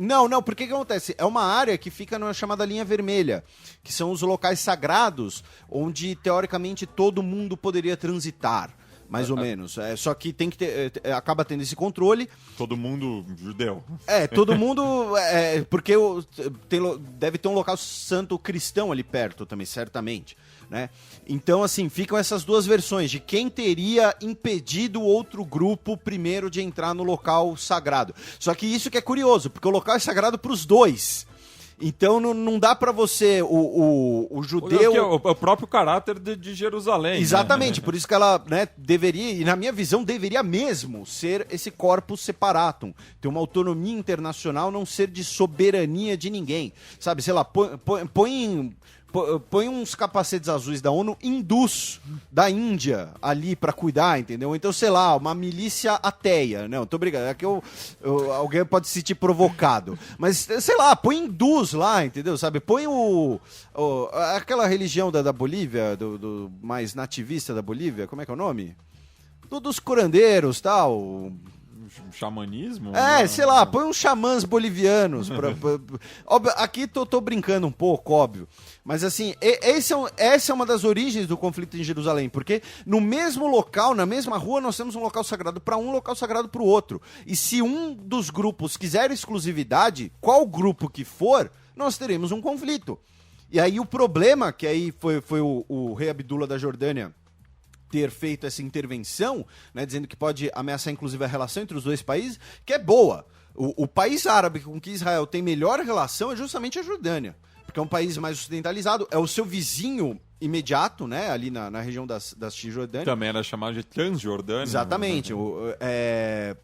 Não, porque o que acontece? É uma área que fica na chamada linha vermelha, que são os locais sagrados, onde teoricamente todo mundo poderia transitar. Mais ou menos. Só que tem que ter. Acaba tendo esse controle. Todo mundo judeu. Todo mundo. Porque deve ter um local santo cristão ali perto também, certamente. Né? Então, assim, ficam essas duas versões de quem teria impedido o outro grupo primeiro de entrar no local sagrado. Só que isso que é curioso, porque o local é sagrado para os dois. Então não dá pra você, o judeu... O próprio caráter de Jerusalém. Exatamente, né? por isso que ela deveria, e na minha visão deveria mesmo ser esse corpus separatum, ter uma autonomia internacional, não ser de soberania de ninguém. Sabe, sei lá, põe uns capacetes azuis da ONU hindus da Índia ali pra cuidar, entendeu? Então, sei lá, uma milícia ateia. Não, tô brincando. É que alguém pode se sentir provocado. Mas, sei lá, põe hindus lá, entendeu? Sabe? Põe aquela religião da Bolívia, do mais nativista da Bolívia, como é que é o nome? Dos curandeiros, tal... Xamanismo? Sei lá, põe uns xamãs bolivianos. Óbvio, aqui tô brincando um pouco, óbvio. Mas assim, essa é uma das origens do conflito em Jerusalém, porque no mesmo local, na mesma rua, nós temos um local sagrado para um, local sagrado para o outro. E se um dos grupos quiser exclusividade, qual grupo que for, nós teremos um conflito. E aí o problema, que aí foi o rei Abdullah da Jordânia ter feito essa intervenção, né, dizendo que pode ameaçar inclusive a relação entre os dois países, que é boa. O país árabe com que Israel tem melhor relação é justamente a Jordânia, porque é um país mais ocidentalizado, é o seu vizinho imediato, né, ali na região da Cisjordânia. Também era chamado de Transjordânia. Exatamente.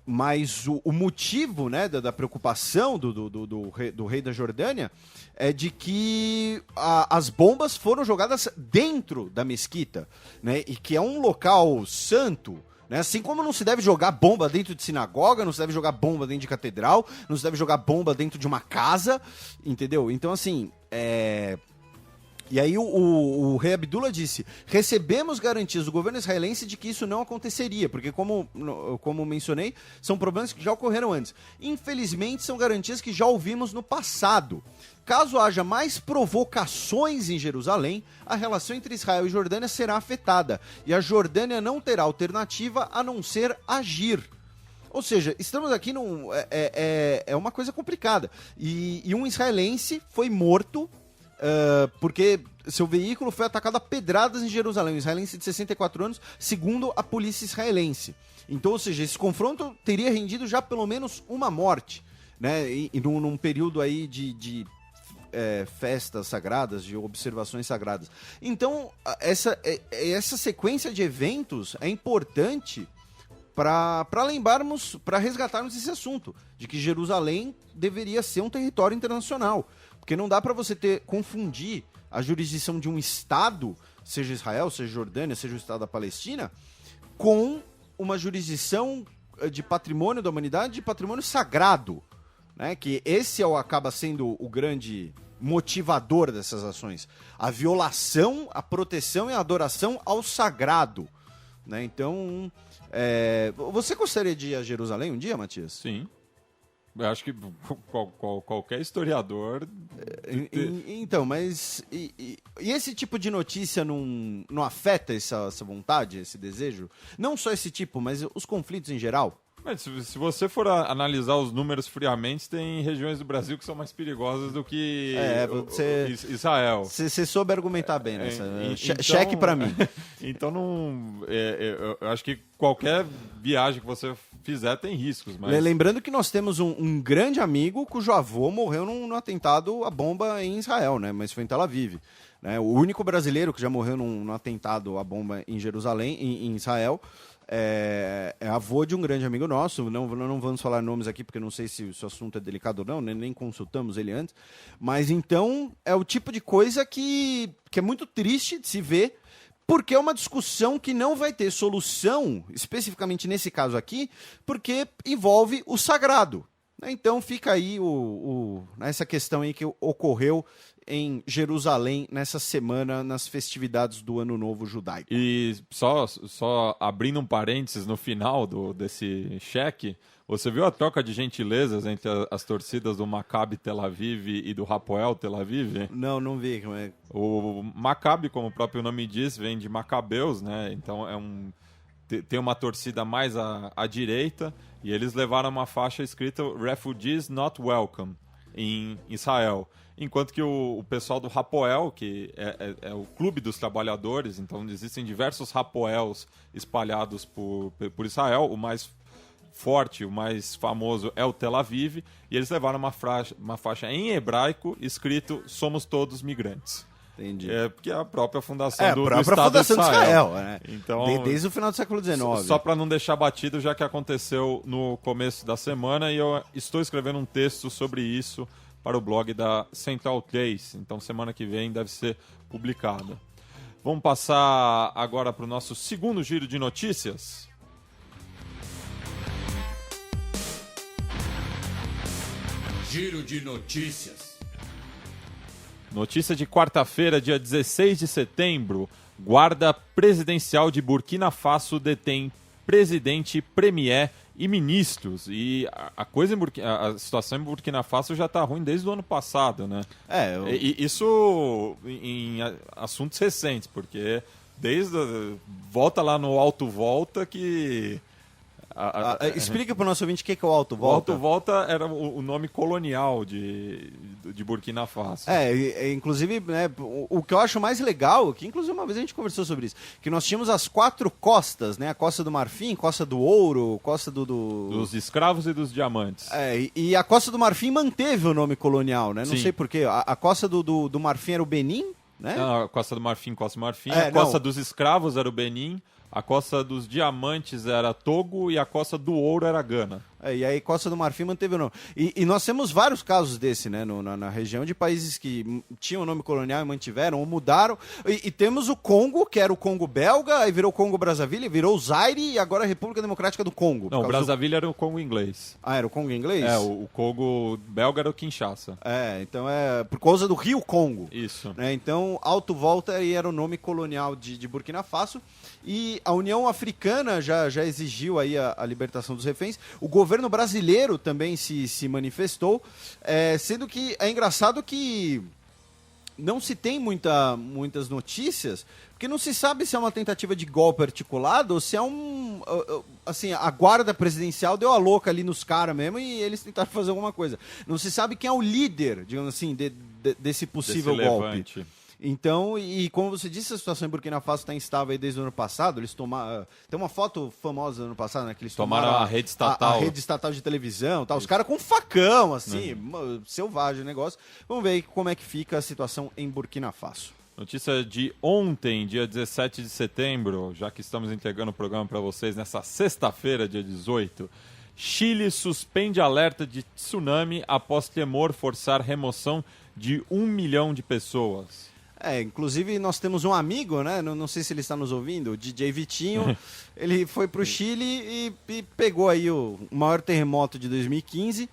Mas o motivo, né, da preocupação do rei da Jordânia é de que as bombas foram jogadas dentro da mesquita, né, e que é um local santo, né, assim como não se deve jogar bomba dentro de sinagoga, não se deve jogar bomba dentro de catedral, não se deve jogar bomba dentro de uma casa, entendeu? Então, assim, E aí o rei Abdullah disse, recebemos garantias do governo israelense de que isso não aconteceria, porque como mencionei, são problemas que já ocorreram antes. Infelizmente, são garantias que já ouvimos no passado. Caso haja mais provocações em Jerusalém, a relação entre Israel e Jordânia será afetada, e a Jordânia não terá alternativa a não ser agir. Ou seja, estamos aqui é uma coisa complicada. E um israelense foi morto porque seu veículo foi atacado a pedradas em Jerusalém. Um israelense de 64 anos, segundo a polícia israelense. Então, ou seja, esse confronto teria rendido já pelo menos uma morte, né? E num período aí de festas sagradas, de observações sagradas. Então, essa sequência de eventos é importante para lembrarmos, para resgatarmos esse assunto, de que Jerusalém deveria ser um território internacional. Porque não dá para você confundir a jurisdição de um Estado, seja Israel, seja Jordânia, seja o Estado da Palestina, com uma jurisdição de patrimônio da humanidade, de patrimônio sagrado, né? Que esse acaba sendo o grande motivador dessas ações. A violação, a proteção e a adoração ao sagrado, né? Então, você gostaria de ir a Jerusalém um dia, Matias? Sim. Eu acho que qualquer historiador... Então, mas... E esse tipo de notícia não afeta essa vontade, esse desejo? Não só esse tipo, mas os conflitos em geral? Mas se você for analisar os números friamente, tem regiões do Brasil que são mais perigosas do que Israel. Você soube argumentar bem nessa. Então, cheque pra mim. Então, eu acho que qualquer viagem que você fizer tem riscos. Mas... Lembrando que nós temos um grande amigo cujo avô morreu num atentado à bomba em Israel, né? Mas foi em Tel Aviv. Né? O único brasileiro que já morreu num atentado à bomba em Jerusalém, em Israel, é avô de um grande amigo nosso. Não vamos falar nomes aqui porque não sei se o assunto é delicado ou não, né? Nem consultamos ele antes. Mas então é o tipo de coisa que é muito triste de se ver. porque é uma discussão que não vai ter solução, especificamente nesse caso aqui, porque envolve o sagrado. Então fica aí essa questão aí que ocorreu em Jerusalém nessa semana, nas festividades do Ano Novo Judaico. E só abrindo um parênteses no final desse cheque, você viu a troca de gentilezas entre as torcidas do Maccabi Tel Aviv e do Hapoel Tel Aviv? Não vi como é. O Maccabi, como o próprio nome diz, vem de Macabeus, né? Então tem uma torcida mais à direita, e eles levaram uma faixa escrita Refugees Not Welcome em Israel. Enquanto que o pessoal do Hapoel, que é o clube dos trabalhadores, então existem diversos Hapoels espalhados por Israel, o mais forte, o mais famoso é o Tel Aviv, e eles levaram uma faixa em hebraico escrito Somos Todos Migrantes. Entendi. Porque é a própria fundação a do própria Estado fundação de Israel. né? Então, desde o final do século XIX. Só para não deixar batido, já que aconteceu no começo da semana, e eu estou escrevendo um texto sobre isso para o blog da Central 3. Então, semana que vem deve ser publicada. Vamos passar agora para o nosso segundo giro de notícias. Giro de notícias. Notícia de quarta-feira, dia 16 de setembro. Guarda presidencial de Burkina Faso detém presidente, premier e ministros. E a situação em Burkina Faso já está ruim desde o ano passado, né? Isso em assuntos recentes, porque volta lá no Alto Volta que... Explica para o nosso ouvinte o que é o Alto O Volta. Alto Volta era o nome colonial de Burkina Faso. Inclusive, né, o que eu acho mais legal, que inclusive uma vez a gente conversou sobre isso, que nós tínhamos as 4 costas, né? A Costa do Marfim, Costa do Ouro, Costa dos escravos e dos diamantes. E a Costa do Marfim manteve o nome colonial, né? Não Sim. sei porquê. A Costa do Marfim era o Benin, né? Não, a Costa do Marfim, a Costa dos escravos era o Benin, a Costa dos diamantes era Togo e a Costa do ouro era Gana. E aí Costa do Marfim manteve o nome. E nós temos vários casos desse, né, na região, de países que tinham o nome colonial e mantiveram ou mudaram. E temos o Congo, que era o Congo belga, aí virou Congo Brazzaville, virou o Zaire e agora a República Democrática do Congo. Não, o Brazzaville era o Congo inglês. Era o Congo inglês? O Congo belga era o Kinshasa. Então é por causa do Rio Congo. Isso. Então, Alto Volta aí era o nome colonial de Burkina Faso. E a União Africana já exigiu aí a libertação dos reféns. O governo brasileiro também se manifestou, sendo que é engraçado que não se tem muitas notícias, porque não se sabe se é uma tentativa de golpe articulado ou se é assim, a guarda presidencial deu a louca ali nos caras mesmo e eles tentaram fazer alguma coisa. Não se sabe quem é o líder, digamos assim, desse possível golpe. Levante. Então, e como você disse, a situação em Burkina Faso está instável aí desde o ano passado. Eles tomaram. Tem uma foto famosa do ano passado, né? Que eles tomaram a rede estatal. A rede estatal de televisão, tá? Os caras com facão, assim, selvagem o negócio. Vamos ver aí como é que fica a situação em Burkina Faso. Notícia de ontem, dia 17 de setembro, já que estamos entregando o programa para vocês nessa sexta-feira, dia 18. Chile suspende alerta de tsunami após temor forçar remoção de 1 milhão de pessoas. Inclusive nós temos um amigo, né? Não sei se ele está nos ouvindo, o DJ Vitinho. Ele foi para o Chile e pegou aí o maior terremoto de 2015.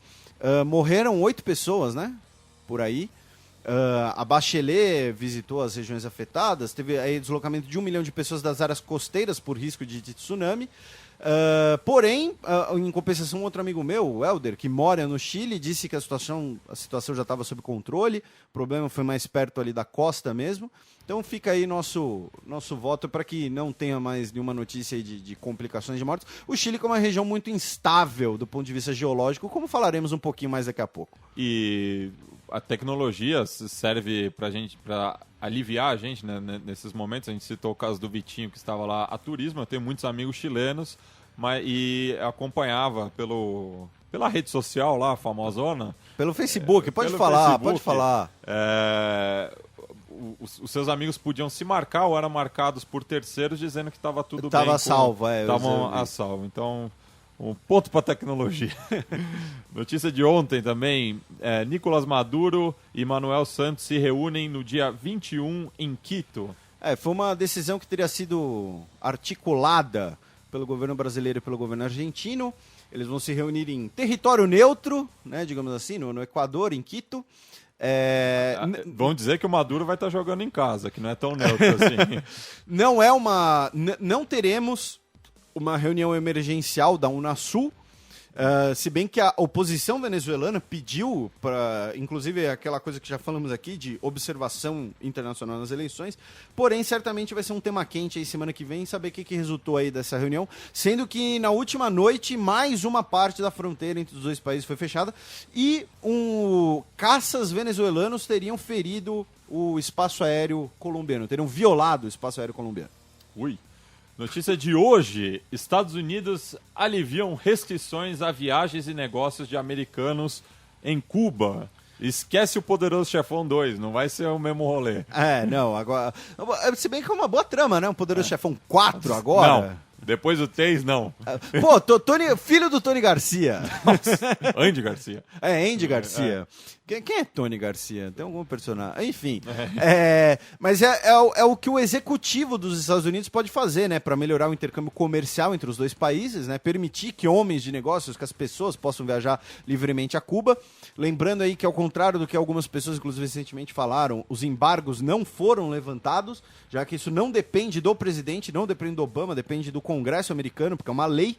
Morreram 8 pessoas, né? Por aí. A Bachelet visitou as regiões afetadas. Teve aí deslocamento de 1 milhão de pessoas das áreas costeiras por risco de tsunami. Porém, em compensação, outro amigo meu, o Helder, que mora no Chile, disse que a situação já estava sob controle, o problema foi mais perto ali da costa mesmo. Então fica aí nosso voto para que não tenha mais nenhuma notícia aí de complicações de mortes. O Chile é uma região muito instável do ponto de vista geológico, como falaremos um pouquinho mais daqui a pouco. E a tecnologia serve para aliviar a gente, né, nesses momentos. A gente citou o caso do Vitinho, que estava lá a turismo. Eu tenho muitos amigos chilenos e acompanhava pela rede social lá, a famosona. Pelo Facebook, pode falar. Os seus amigos podiam se marcar ou eram marcados por terceiros dizendo que estava tudo bem. Estava salvo, Estavam a salvo. Então, um ponto para a tecnologia. Notícia de ontem também, Nicolás Maduro e Manuel Santos se reúnem no dia 21 em Quito. Foi uma decisão que teria sido articulada pelo governo brasileiro e pelo governo argentino. Eles vão se reunir em território neutro, né, digamos assim, no Equador, em Quito. Vão dizer que o Maduro vai estar jogando em casa, que não é tão neutro assim. Não teremos uma reunião emergencial da Unasul, se bem que a oposição venezuelana pediu, inclusive aquela coisa que já falamos aqui, de observação internacional nas eleições, porém certamente vai ser um tema quente aí semana que vem, saber o que resultou aí dessa reunião, sendo que na última noite mais uma parte da fronteira entre os dois países foi fechada e caças venezuelanos teriam ferido o espaço aéreo colombiano, teriam violado o espaço aéreo colombiano. Ui. Notícia de hoje: Estados Unidos aliviam restrições a viagens e negócios de americanos em Cuba. Esquece o Poderoso Chefão 2, não vai ser o mesmo rolê. Não, agora... Se bem que é uma boa trama, né? Um Poderoso Chefão 4 agora. Não, depois do 3, não. Pô, filho do Tony Garcia. Andy Garcia. Andy Garcia. Quem é Tony Garcia? Tem algum personagem? Enfim. Mas é o que o executivo dos Estados Unidos pode fazer, né? Para melhorar o intercâmbio comercial entre os dois países, né? Permitir que homens de negócios, que as pessoas possam viajar livremente a Cuba. Lembrando aí que, ao contrário do que algumas pessoas, inclusive recentemente, falaram, os embargos não foram levantados, já que isso não depende do presidente, não depende do Obama, depende do Congresso americano, porque é uma lei.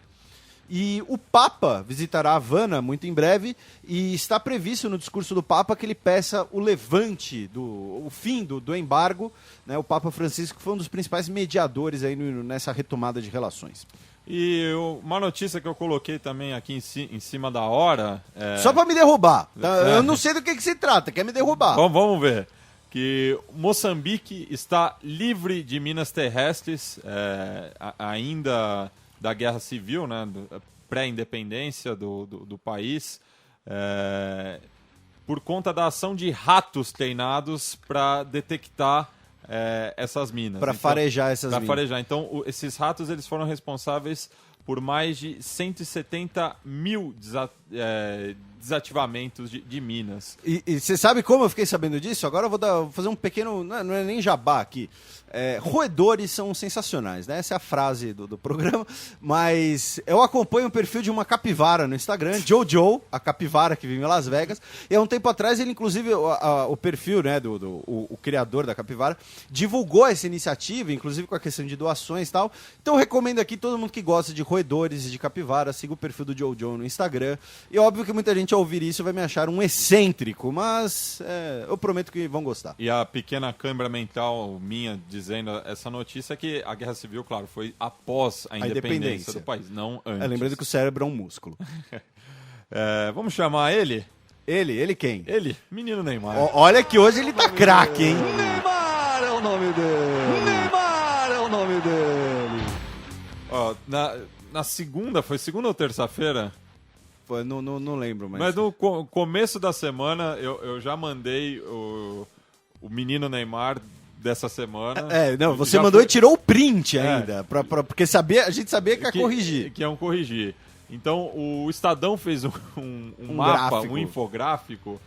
E o Papa visitará Havana muito em breve e está previsto no discurso do Papa que ele peça o levante, o fim do embargo. Né? O Papa Francisco foi um dos principais mediadores aí nessa retomada de relações. E uma notícia que eu coloquei também aqui em cima da hora... Só para me derrubar. Eu não sei do que se trata, quer me derrubar. Vamos ver. Que Moçambique está livre de minas terrestres, ainda... da guerra civil, né, pré-independência do país, por conta da ação de ratos treinados para detectar essas minas. Para farejar essas minas. Farejar. Então, esses ratos eles foram responsáveis por mais de 170 mil desativamentos de minas. E você sabe como eu fiquei sabendo disso? Agora eu vou fazer um pequeno... Não é nem jabá aqui. Roedores são sensacionais, né? Essa é a frase do programa. Mas eu acompanho o perfil de uma capivara no Instagram, Jojo, a capivara que vive em Las Vegas. E há um tempo atrás, ele inclusive, o perfil, né, o criador da capivara, divulgou essa iniciativa, inclusive com a questão de doações e tal. Então eu recomendo aqui, todo mundo que gosta de roedores e de capivara, siga o perfil do Jojo no Instagram. E óbvio que muita gente ao ouvir isso vai me achar um excêntrico, mas eu prometo que vão gostar. E a pequena câimbra mental minha dizendo essa notícia é que a Guerra Civil, claro, foi após a independência do país, não antes. Lembrando que o cérebro é um músculo. Vamos chamar ele? Ele quem? Ele, menino Neymar. Olha que hoje ele tá craque, hein? Neymar é o nome dele! Neymar é o nome dele! Ó, na segunda, foi segunda ou terça-feira? Não lembro, mas no começo da semana eu já mandei o menino Neymar dessa semana. Você mandou e tirou o print ainda, porque a gente sabia que ia corrigir. Que iam corrigir. Então o Estadão fez um mapa, gráfico. Um infográfico,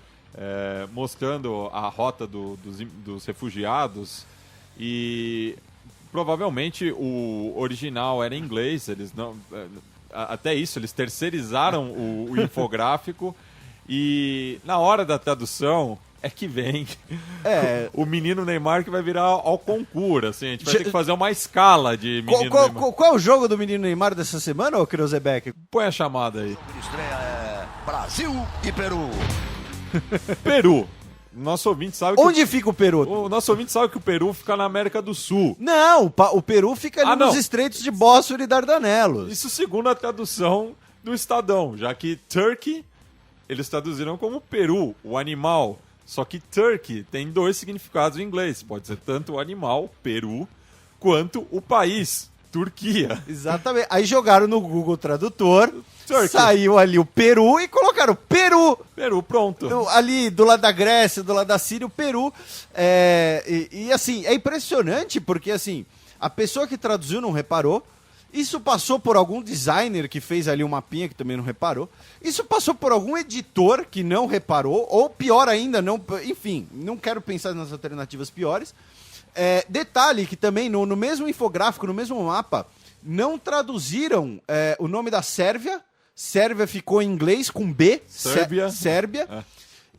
mostrando a rota dos refugiados e provavelmente o original era em inglês, eles não... Até isso, eles terceirizaram o infográfico e na hora da tradução é que vem o menino Neymar que vai virar ao concurso, assim, a gente vai ter que fazer uma escala de menino Neymar. Qual é o jogo do menino Neymar dessa semana, ô Kreuzebeck? Põe a chamada aí. Estreia é Brasil e Peru. Peru. Nosso ouvinte sabe Onde fica o Peru? O nosso ouvinte sabe que o Peru fica na América do Sul. Não, o Peru fica ali nos estreitos de Bósforo e Dardanelos. Isso segundo a tradução do Estadão, já que Turkey, eles traduziram como Peru, o animal. Só que Turkey tem dois significados em inglês. Pode ser tanto o animal, Peru, quanto o país, Turquia. Exatamente. Aí jogaram no Google Tradutor, Turkey. Saiu ali o Peru e colocaram Peru. Peru, pronto. Ali do lado da Grécia, do lado da Síria, o Peru. Assim, é impressionante porque assim, a pessoa que traduziu não reparou. Isso passou por algum designer que fez ali um mapinha que também não reparou. Isso passou por algum editor que não reparou. Ou pior ainda, enfim, não quero pensar nas alternativas piores. Detalhe que também no mesmo infográfico, no mesmo mapa, não traduziram o nome da Sérvia. Sérvia ficou em inglês com B. Sérvia. Sérvia.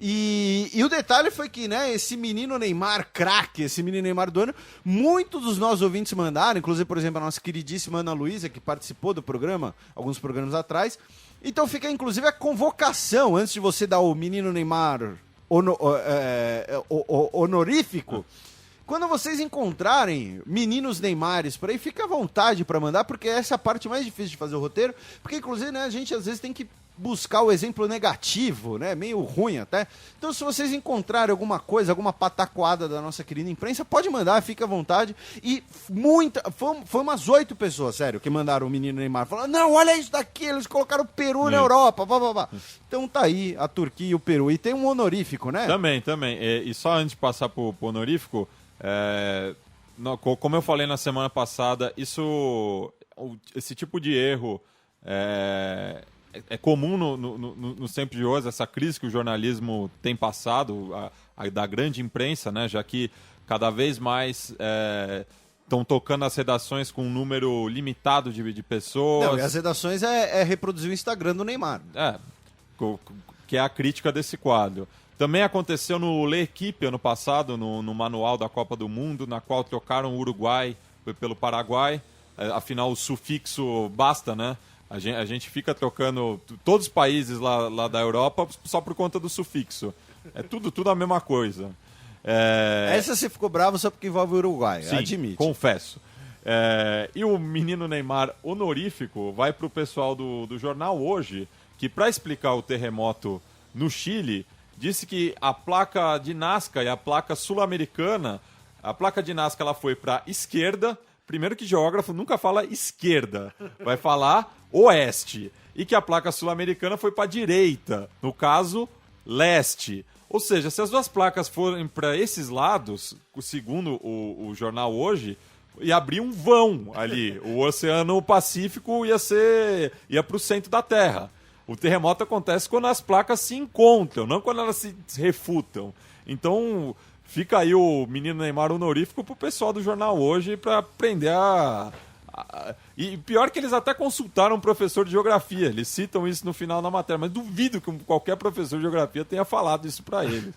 E o detalhe foi que, né, esse menino Neymar, craque, esse menino Neymar do ano, muitos dos nossos ouvintes mandaram, inclusive, por exemplo, a nossa queridíssima Ana Luísa, que participou do programa, alguns programas atrás. Então fica, inclusive, a convocação, antes de você dar o menino Neymar honorífico, quando vocês encontrarem meninos Neymares por aí, fica à vontade para mandar, porque essa é a parte mais difícil de fazer o roteiro, porque, inclusive, né, a gente às vezes tem que buscar o exemplo negativo, né? Meio ruim até. Então, se vocês encontrarem alguma coisa, alguma pataquada da nossa querida imprensa, pode mandar, fica à vontade. E foi umas 8 pessoas, sério, que mandaram o menino Neymar. Falaram, não, olha isso daqui, eles colocaram o Peru na Europa, blá. Então tá aí, a Turquia e o Peru. E tem um honorífico, né? Também. E só antes de passar pro honorífico, como eu falei na semana passada, esse tipo de erro é comum nos tempos de hoje, essa crise que o jornalismo tem passado, da grande imprensa, né, já que cada vez mais estão tocando as redações com um número limitado de pessoas. Não, e as redações é reproduzir o Instagram do Neymar. Que é a crítica desse quadro. Também aconteceu no L'Equipe ano passado, no manual da Copa do Mundo, na qual trocaram o Uruguai pelo Paraguai. Afinal, o sufixo basta, né? A gente fica trocando todos os países lá da Europa só por conta do sufixo. É tudo a mesma coisa. Essa você ficou bravo só porque envolve o Uruguai, Sim, admite. Confesso. E o menino Neymar honorífico vai para o pessoal do jornal Hoje, que para explicar o terremoto no Chile, disse que a placa de Nazca e a placa sul-americana, a placa de Nazca ela foi para esquerda. Primeiro que geógrafo nunca fala esquerda, vai falar oeste. E que a placa sul-americana foi para direita, no caso, leste. Ou seja, se as duas placas forem para esses lados, segundo o jornal Hoje, ia abrir um vão ali. O Oceano Pacífico ia para o centro da Terra. O terremoto acontece quando as placas se encontram, não quando elas se refutam. Então, fica aí o menino Neymar honorífico pro pessoal do jornal Hoje para aprender E pior que eles até consultaram um professor de geografia. Eles citam isso no final da matéria, mas duvido que qualquer professor de geografia tenha falado isso para eles.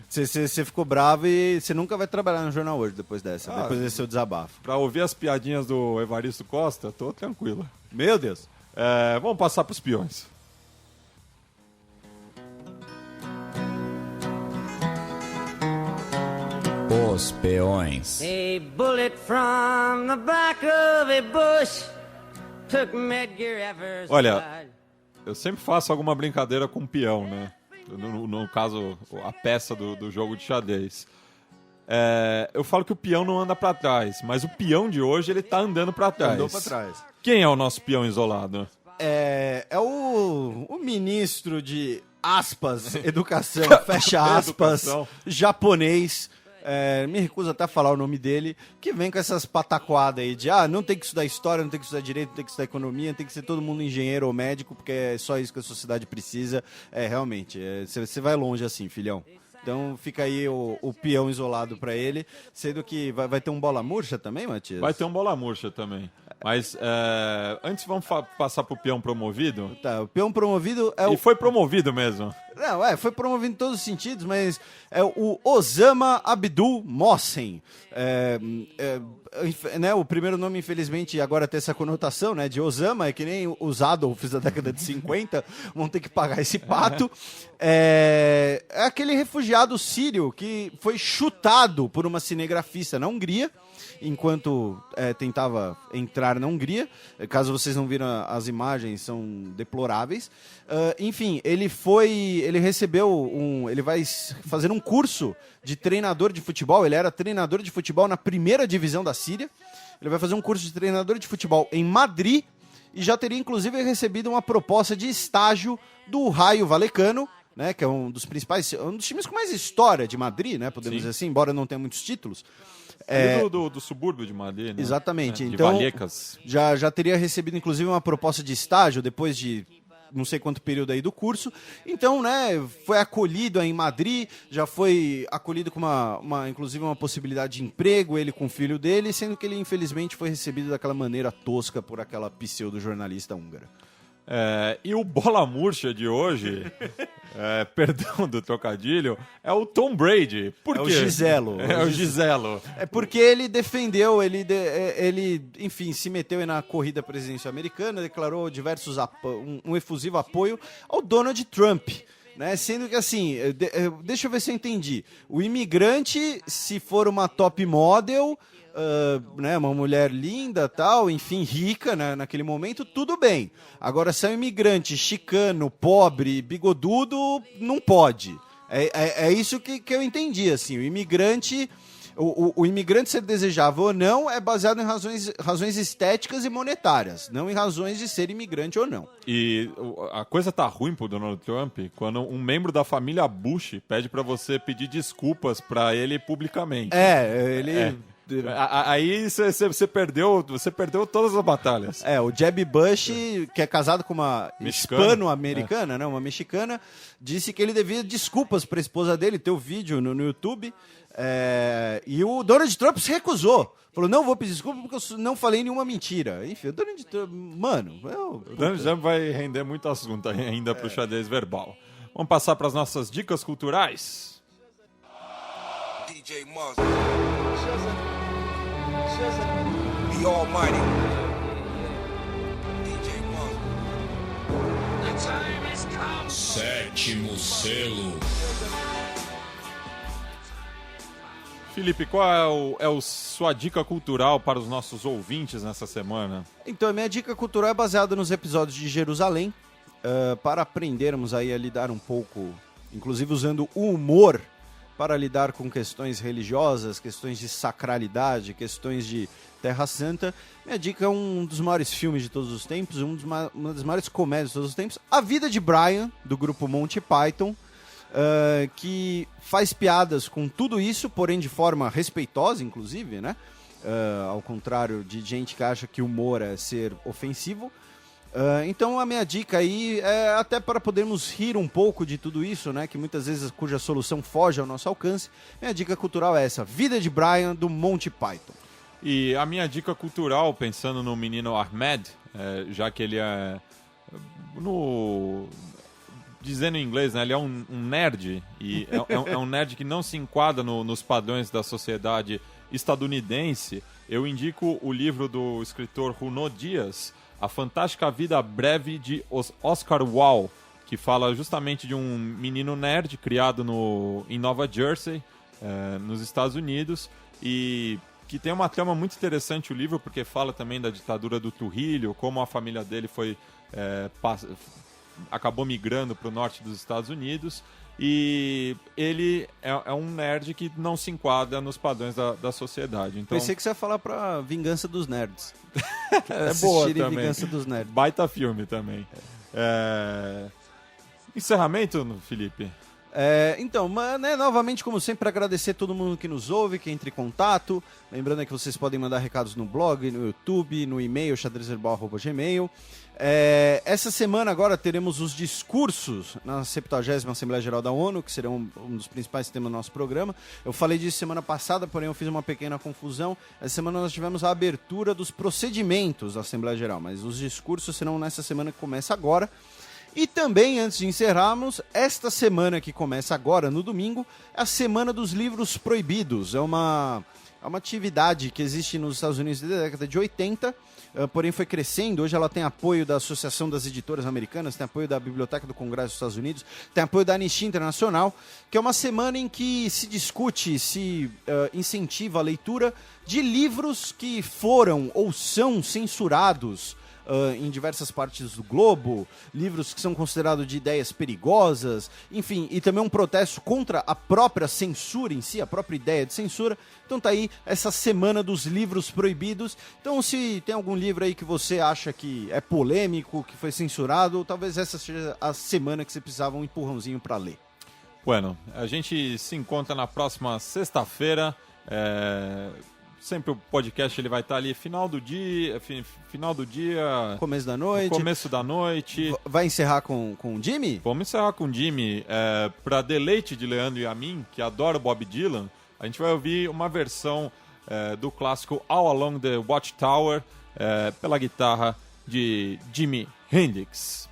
Você ficou bravo e você nunca vai trabalhar no jornal Hoje depois depois desse seu desabafo. Para ouvir as piadinhas do Evaristo Costa, tô tranquilo. Meu Deus. Vamos passar pros peões. Os peões. A bullet from the back of a bush took Medgar Evers. Olha, eu sempre faço alguma brincadeira com peão, né? No caso, a peça do jogo de xadrez. Eu falo que o peão não anda pra trás, mas o peão de hoje ele tá andando pra trás. Andou pra trás. Quem é o nosso peão isolado? É o ministro de aspas, educação, fecha aspas, Educação. japonês. Me recuso até a falar o nome dele, que vem com essas pataquadas aí de não tem que estudar história, não tem que estudar direito, não tem que estudar economia, tem que ser todo mundo engenheiro ou médico, porque é só isso que a sociedade precisa. Realmente, você vai longe assim, filhão. Então fica aí o peão isolado pra ele, sendo que vai ter um bola murcha também, Matias? Vai ter um bola murcha também. Mas antes vamos passar pro peão promovido. Tá, o peão promovido E foi promovido mesmo. Não, foi promovido em todos os sentidos, mas é o Osama Abdul Mohsen. Né, o primeiro nome, infelizmente, agora tem essa conotação, né, de Osama, é que nem os Adolfs da década de 50 vão ter que pagar esse pato. É aquele refugiado sírio que foi chutado por uma cinegrafista na Hungria, enquanto tentava entrar na Hungria. Caso vocês não viram as imagens, são deploráveis. Enfim, ele vai fazer um curso de treinador de futebol. Ele era treinador de futebol na primeira divisão da Síria. Ele vai fazer um curso de treinador de futebol em Madrid e já teria inclusive recebido uma proposta de estágio do Rayo Vallecano, né, que é um dos times com mais história de Madrid, né, podemos dizer assim, embora não tenha muitos títulos. Do subúrbio de Madrid, né? Exatamente. De Então, Vallecas. já teria recebido, inclusive, uma proposta de estágio depois de não sei quanto período aí do curso. Então, né, foi acolhido aí em Madrid, já foi acolhido com inclusive uma possibilidade de emprego, ele com o filho dele, sendo que ele infelizmente foi recebido daquela maneira tosca por aquela pseudo-jornalista húngara. E o bola murcha de hoje, perdão do trocadilho, é o Tom Brady. Por quê? É o Giselo. É o Giselo. É porque ele defendeu, ele enfim, se meteu aí na corrida presidencial americana, declarou diversos um efusivo apoio ao Donald Trump. Né? Sendo que assim, deixa eu ver se eu entendi. O imigrante, se for uma top model, né, uma mulher linda, tal, enfim, rica, né, naquele momento, tudo bem. Agora, se é um imigrante chicano, pobre, bigodudo, não pode. É isso que eu entendi, assim, o imigrante ser desejável ou não é baseado em razões estéticas e monetárias, não em razões de ser imigrante ou não. E a coisa tá ruim pro Donald Trump quando um membro da família Bush pede pra você pedir desculpas pra ele publicamente. Aí você perdeu todas as batalhas. O Jeb Bush, que é casado com uma hispano-americana, né, uma mexicana, disse que ele devia desculpas para a esposa dele, tem o vídeo no YouTube, e o Donald Trump se recusou. Falou, não vou pedir desculpa porque eu não falei nenhuma mentira. Enfim, o Donald Trump, mano... O Donald Trump vai render muito assunto ainda pro xadrez verbal. Vamos passar para as nossas dicas culturais? DJ Muzz. The Almighty. DJ Muzz. The time has come. Sétimo selo. Felipe, qual é sua dica cultural para os nossos ouvintes nessa semana? Então, a minha dica cultural é baseada nos episódios de Jerusalém, para aprendermos aí a lidar um pouco, inclusive usando o humor, para lidar com questões religiosas, questões de sacralidade, questões de Terra Santa. Minha dica é um dos maiores filmes de todos os tempos, uma das maiores comédias de todos os tempos, A Vida de Brian, do grupo Monty Python, que faz piadas com tudo isso, porém de forma respeitosa, inclusive, né? Ao contrário de gente que acha que humor é ser ofensivo. Então a minha dica aí é até para podermos rir um pouco de tudo isso, né? Que muitas vezes cuja solução foge ao nosso alcance. Minha dica cultural é essa, Vida de Brian, do Monty Python. E a minha dica cultural, pensando no menino Ahmed, já que ele é... Dizendo em inglês, né? Ele é um nerd, e é um nerd que não se enquadra nos padrões da sociedade estadunidense. Eu indico o livro do escritor Junot Dias, A Fantástica Vida Breve de Oscar Wilde, que fala justamente de um menino nerd criado em Nova Jersey, nos Estados Unidos, e que tem uma trama muito interessante o livro, porque fala também da ditadura do Trujillo, como a família dele acabou migrando para o norte dos Estados Unidos, e ele é um nerd que não se enquadra nos padrões da sociedade. Então, pensei que você ia falar pra Vingança dos Nerds. É boa também. Vingança dos Nerds. Baita filme também. Encerramento, Felipe? Então, né, novamente, como sempre, agradecer a todo mundo que nos ouve, que entra em contato. Lembrando que vocês podem mandar recados no blog, no YouTube, no e-mail, xadrezverbal@gmail. Essa semana agora teremos os discursos na 70ª Assembleia Geral da ONU, que serão um dos principais temas do nosso programa. Eu falei disso semana passada, porém eu fiz uma pequena confusão. Essa semana nós tivemos a abertura dos procedimentos da Assembleia Geral, mas os discursos serão nessa semana que começa agora. E também, antes de encerrarmos, esta semana que começa agora, no domingo, é a Semana dos Livros Proibidos. É uma atividade que existe nos Estados Unidos desde a década de 80, porém foi crescendo. Hoje ela tem apoio da Associação das Editoras Americanas, tem apoio da Biblioteca do Congresso dos Estados Unidos, tem apoio da Anistia Internacional, que é uma semana em que se discute, se incentiva a leitura de livros que foram ou são censurados em diversas partes do globo, livros que são considerados de ideias perigosas, enfim, e também um protesto contra a própria censura em si, a própria ideia de censura. Então tá aí essa Semana dos Livros Proibidos. Então se tem algum livro aí que você acha que é polêmico, que foi censurado, talvez essa seja a semana que você precisava um empurrãozinho para ler. Bueno, a gente se encontra na próxima sexta-feira. sempre o podcast ele vai estar ali final do dia, Começo da noite. começo da noite. Vai encerrar com o Jimmy? Vamos encerrar com o Jimmy. Para deleite de Leandro e a mim, que adora o Bob Dylan, a gente vai ouvir uma versão do clássico All Along the Watchtower pela guitarra de Jimi Hendrix.